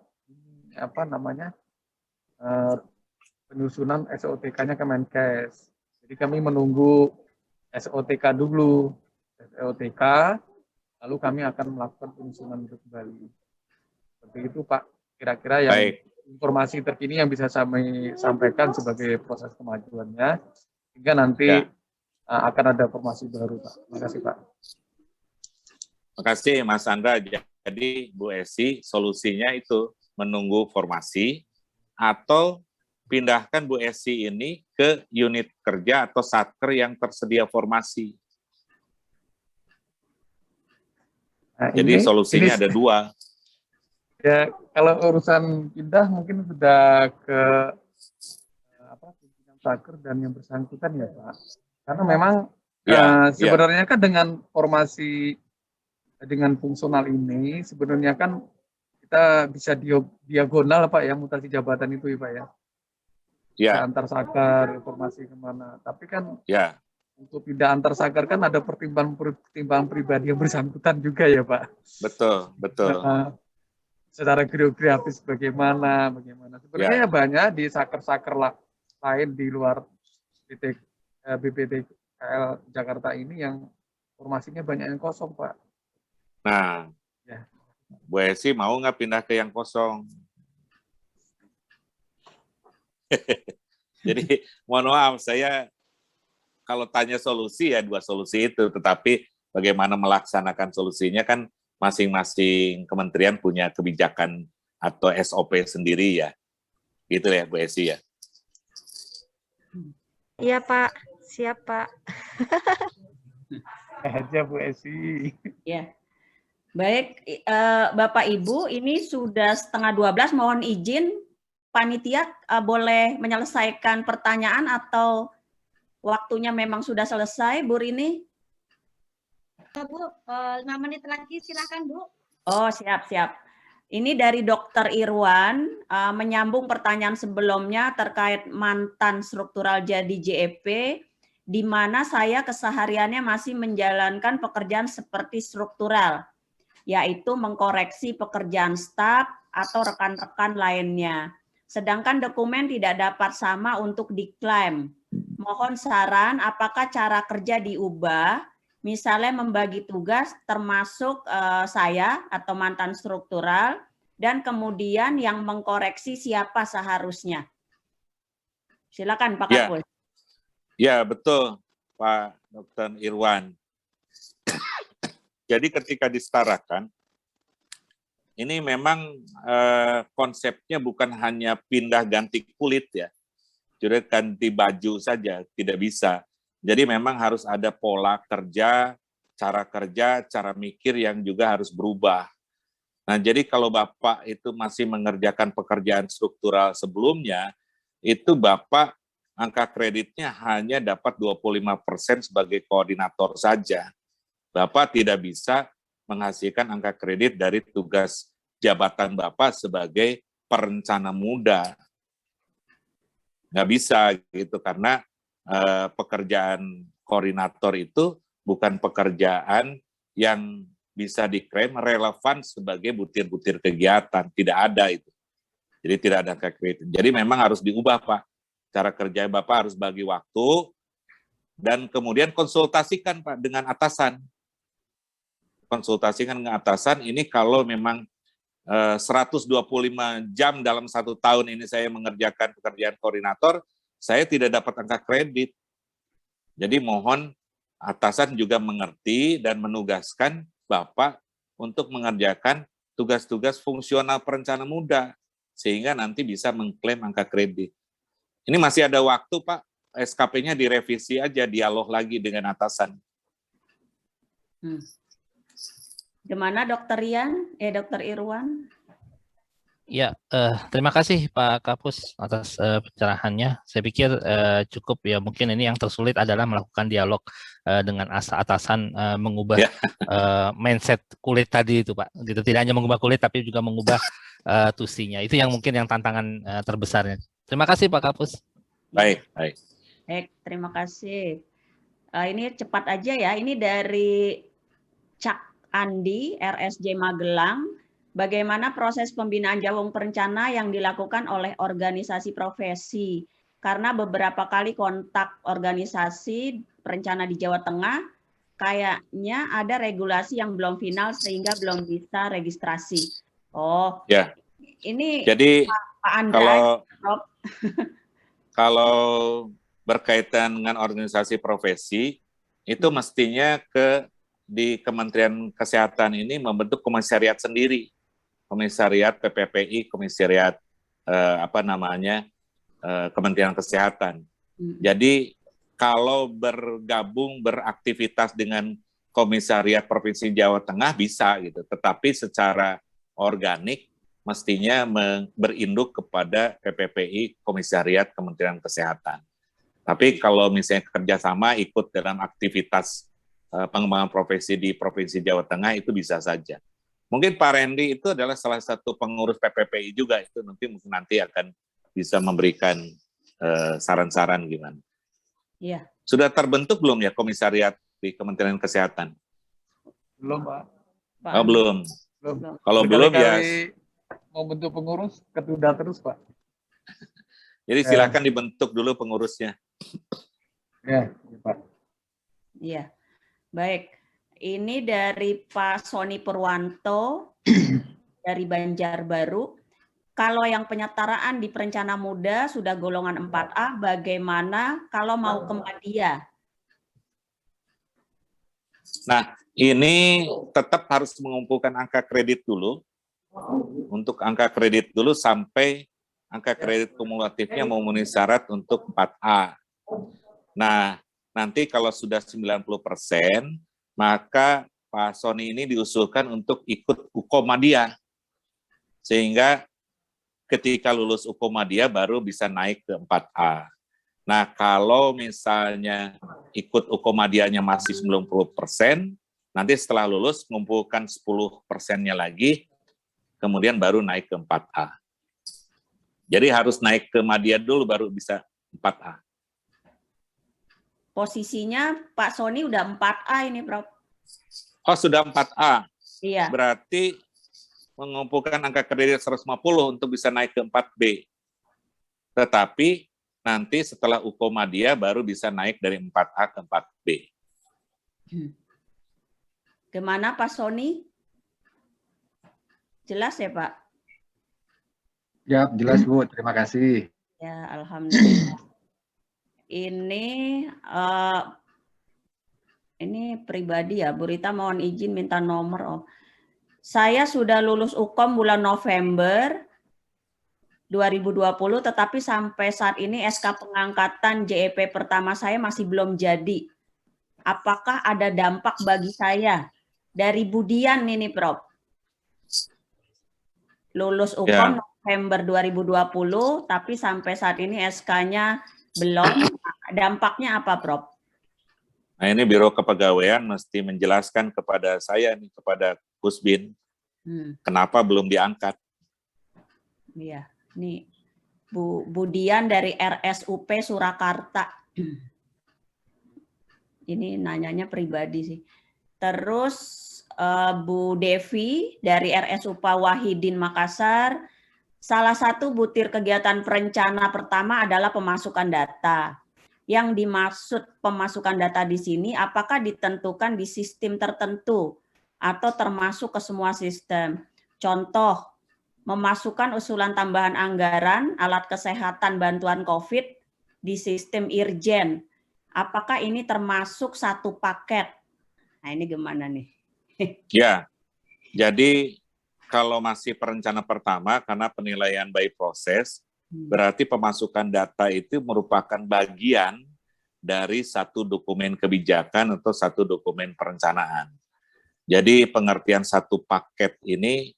penyusunan SOTK-nya Kemenkes. Jadi kami menunggu SOTK dulu, SOTK, lalu kami akan melakukan penyusunan itu kembali. Seperti itu Pak, kira-kira yang informasi terkini yang bisa kami sampaikan sebagai proses kemajuannya, hingga nanti akan ada formasi baru Pak. Terima kasih Pak. Terima kasih Mas Andra. Jadi Bu Esi, solusinya itu menunggu formasi atau pindahkan Bu Esi ini ke unit kerja atau Satker yang tersedia formasi. Nah, jadi solusinya ada dua. Ya, kalau urusan pindah mungkin sudah ke pimpinan Saker dan yang bersangkutan ya Pak. Karena memang sebenarnya kan dengan formasi dengan fungsional ini sebenarnya kan kita bisa diagonal Pak ya, mutasi jabatan itu ya Pak ya. Ya. Antar Saker, informasi kemana. Tapi kan untuk pindah antar Saker kan ada pertimbangan pribadi yang bersangkutan juga ya Pak. Betul, betul. Secara geografis bagaimana. Sebenarnya banyak di Saker-Saker lain di luar BPTKL Jakarta ini yang formasinya banyak yang kosong Pak. Nah, Bu Esi mau nggak pindah ke yang kosong? Jadi mohon maaf, saya kalau tanya solusi ya dua solusi itu, tetapi bagaimana melaksanakan solusinya kan masing-masing kementerian punya kebijakan atau SOP sendiri ya. Gitu ya Bu Esi ya. Iya Pak, siap Pak. Aja Bu Esi. Ya. Baik, Bapak Ibu, ini sudah 11:30, mohon izin panitia boleh menyelesaikan pertanyaan atau waktunya memang sudah selesai, Bu Rini? Bu, 5 menit lagi silakan Bu. Oh, siap. Ini dari Dr. Irwan, menyambung pertanyaan sebelumnya terkait mantan struktural jadi JEP, di mana saya kesehariannya masih menjalankan pekerjaan seperti struktural, yaitu mengkoreksi pekerjaan staf atau rekan-rekan lainnya. Sedangkan dokumen tidak dapat sama untuk diklaim. Mohon saran apakah cara kerja diubah, misalnya membagi tugas termasuk saya atau mantan struktural, dan kemudian yang mengkoreksi siapa seharusnya. Silakan Pak Kapus. Ya, betul, Pak Dr. Irwan. Jadi ketika disetarakan, ini memang konsepnya bukan hanya pindah ganti kulit ya, sudah ganti baju saja, tidak bisa. Jadi memang harus ada pola kerja, cara mikir yang juga harus berubah. Nah, jadi kalau Bapak itu masih mengerjakan pekerjaan struktural sebelumnya, itu Bapak angka kreditnya hanya dapat 25% sebagai koordinator saja. Bapak tidak bisa menghasilkan angka kredit dari tugas jabatan Bapak sebagai perencana muda. Nggak bisa gitu, karena pekerjaan koordinator itu bukan pekerjaan yang bisa diklaim relevan sebagai butir-butir kegiatan. Tidak ada itu. Jadi tidak ada angka kredit. Jadi memang harus diubah, Pak. Cara kerja Bapak harus bagi waktu dan kemudian konsultasikan, Pak, dengan atasan. Konsultasikan dengan atasan, ini kalau memang 125 jam dalam 1 tahun ini saya mengerjakan pekerjaan koordinator, saya tidak dapat angka kredit. Jadi mohon atasan juga mengerti dan menugaskan Bapak untuk mengerjakan tugas-tugas fungsional perencana muda, sehingga nanti bisa mengklaim angka kredit. Ini masih ada waktu, Pak, SKP-nya direvisi aja, dialog lagi dengan atasan. Gimana Dokter Dokter Irwan? Ya, terima kasih Pak Kapus atas pencerahannya. Saya pikir cukup ya, mungkin ini yang tersulit adalah melakukan dialog dengan atasan, mengubah mindset kulit tadi itu, Pak. Gitu, tidak hanya mengubah kulit tapi juga mengubah tusinya. Itu yang mungkin yang tantangan terbesarnya. Terima kasih Pak Kapus. Baik. Terima kasih. Ini cepat aja ya. Ini dari Cak Andi, RSJ Magelang. Bagaimana proses pembinaan jawong perencana yang dilakukan oleh organisasi profesi? Karena beberapa kali kontak organisasi perencana di Jawa Tengah, kayaknya ada regulasi yang belum final sehingga belum bisa registrasi. Oh, ya. Ini jadi Pak Andra, kalau berkaitan dengan organisasi profesi, itu mestinya di Kementerian Kesehatan ini membentuk komisariat sendiri. Komisariat PPPI, komisariat Kementerian Kesehatan. Jadi kalau bergabung beraktivitas dengan Komisariat Provinsi Jawa Tengah bisa gitu, tetapi secara organik mestinya berinduk kepada PPPI, Komisariat Kementerian Kesehatan. Tapi kalau misalnya kerjasama ikut dalam aktivitas pengembangan profesi di Provinsi Jawa Tengah itu bisa saja. Mungkin Pak Randy itu adalah salah satu pengurus PPPI juga, itu nanti akan bisa memberikan saran-saran gimana. Iya. Sudah terbentuk belum ya komisariat di Kementerian Kesehatan? Belum, Pak. Oh, belum. Kalau belum ya mau bentuk pengurus ketunda terus, Pak. Jadi silakan dibentuk dulu pengurusnya. Ya, Pak. Iya. Baik. Ini dari Pak Sony Purwanto dari Banjarbaru. Kalau yang penyetaraan di perencana muda sudah golongan 4A, bagaimana kalau mau ke Madya? Nah, ini tetap harus mengumpulkan angka kredit dulu. Untuk angka kredit dulu sampai angka kredit kumulatifnya memenuhi syarat untuk 4A. Nah, nanti kalau sudah 90%, maka Pak Sony ini diusulkan untuk ikut Ukomadya. Sehingga ketika lulus Ukomadya baru bisa naik ke 4A. Nah, kalau misalnya ikut Ukomadyanya masih 90%, nanti setelah lulus mengumpulkan 10%-nya lagi, kemudian baru naik ke 4A. Jadi harus naik ke Madya dulu baru bisa 4A. Posisinya Pak Sony udah 4A ini, Prof. Oh, sudah 4A. Iya. Berarti mengumpulkan angka kredit 150 untuk bisa naik ke 4B. Tetapi nanti setelah Ukomadya baru bisa naik dari 4A ke 4B. Gimana Pak Sony? Jelas ya, Pak? Ya, jelas Bu. Terima kasih. Ya, alhamdulillah. ini pribadi ya, Bu Rita mohon izin minta nomor. Oh. Saya sudah lulus UKOM bulan November 2020, tetapi sampai saat ini SK pengangkatan JEP pertama saya masih belum jadi. Apakah ada dampak bagi saya? Dari Budian ini, Prof. Lulus UKOM November 2020, tapi sampai saat ini SK-nya belum. Dampaknya apa, Prof? Nah, ini Biro Kepegawaian mesti menjelaskan kepada saya nih, kepada Kusbin, kenapa belum diangkat. Iya. Nih, Budian dari RSUP Surakarta. Ini nanyanya pribadi sih. Terus Bu Devi dari RSUP Wahidin Makassar. Salah satu butir kegiatan perencana pertama adalah pemasukan data. Yang dimaksud pemasukan data di sini apakah ditentukan di sistem tertentu atau termasuk ke semua sistem? Contoh, memasukkan usulan tambahan anggaran alat kesehatan bantuan COVID di sistem Irjen. Apakah ini termasuk satu paket? Nah, ini gimana nih? Ya, jadi kalau masih perencana pertama karena penilaian by proses, berarti pemasukan data itu merupakan bagian dari satu dokumen kebijakan atau satu dokumen perencanaan. Jadi pengertian satu paket ini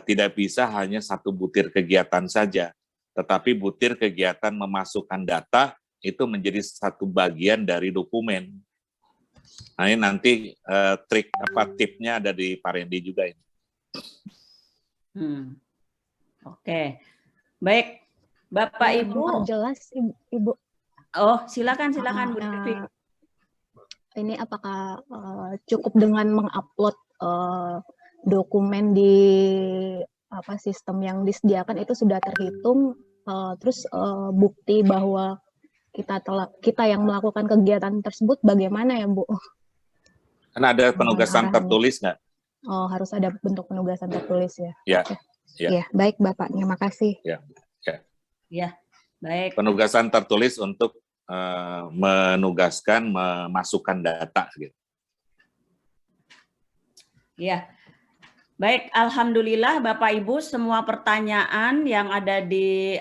tidak bisa hanya satu butir kegiatan saja, tetapi butir kegiatan memasukkan data itu menjadi satu bagian dari dokumen. Nah, ini nanti tipnya ada di Pak Randy juga ini. Oke, baik, Bapak Ibu. Jelas, Ibu. Oh, silakan Bu Devi. Ini apakah cukup dengan mengupload dokumen di sistem yang disediakan itu sudah terhitung, terus bukti bahwa kita yang melakukan kegiatan tersebut bagaimana ya, Bu? Kan ada penugasan tertulis nggak? Oh, harus ada bentuk penugasan tertulis ya? Ya. Oke. Ya. Ya, baik Bapak, terima kasih. Ya, baik. Penugasan tertulis untuk menugaskan, memasukkan data. Gitu. Ya. Baik, alhamdulillah Bapak Ibu semua pertanyaan yang ada di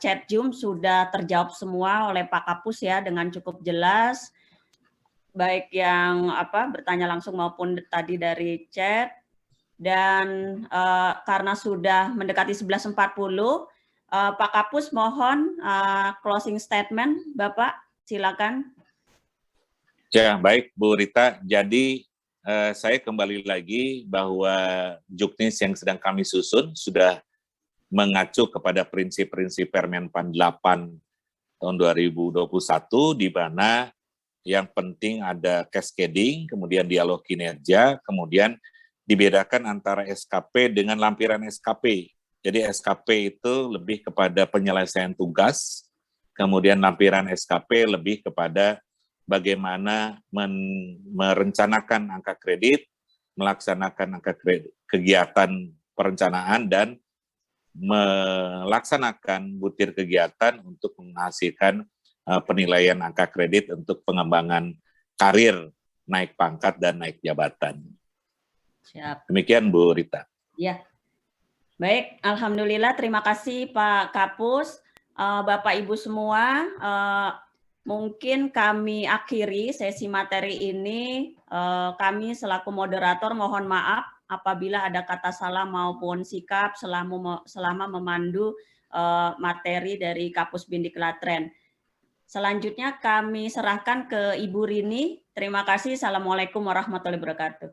chat Zoom sudah terjawab semua oleh Pak Kapus ya dengan cukup jelas. Baik yang bertanya langsung maupun tadi dari chat. Dan karena sudah mendekati 11.40, Pak Kapus mohon closing statement, Bapak, silakan. Ya, baik Bu Rita. Jadi saya kembali lagi bahwa Juknis yang sedang kami susun sudah mengacu kepada prinsip-prinsip Permenpan 8 tahun 2021, di mana yang penting ada cascading, kemudian dialog kinerja, kemudian dibedakan antara SKP dengan lampiran SKP. Jadi SKP itu lebih kepada penyelesaian tugas, kemudian lampiran SKP lebih kepada bagaimana merencanakan angka kredit, melaksanakan angka kredit, kegiatan perencanaan, dan melaksanakan butir kegiatan untuk menghasilkan penilaian angka kredit untuk pengembangan karir, naik pangkat, dan naik jabatan. Siap. Demikian Bu Rita. Ya, baik. Alhamdulillah, terima kasih Pak Kapus, Bapak Ibu semua. Mungkin kami akhiri sesi materi ini. Kami selaku moderator mohon maaf apabila ada kata salah maupun sikap selama memandu materi dari Kapus Bindiklatren. Selanjutnya kami serahkan ke Ibu Rini. Terima kasih. Assalamualaikum warahmatullahi wabarakatuh.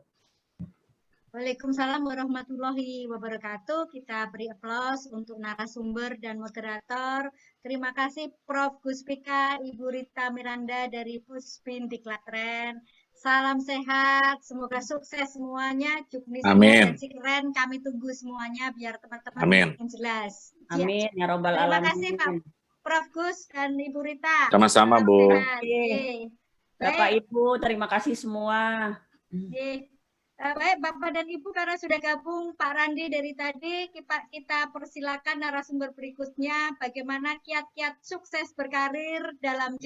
Waalaikumsalam warahmatullahi wabarakatuh. Kita beri aplaus untuk narasumber dan moderator. Terima kasih Prof. Guspika, Ibu Rita Miranda dari Puspin Diklatren. Salam sehat, semoga sukses semuanya. Juknis Amin. keren, kami tunggu semuanya biar teman-teman makin jelas. Amin ya robbal alamin. Terima kasih Pak Prof. Gus dan Ibu Rita. Sama-sama Bu. Bapak Ibu, terima kasih semua. Baik Bapak dan Ibu, karena sudah gabung Pak Randi dari tadi, kita persilakan narasumber berikutnya bagaimana kiat-kiat sukses berkarir dalam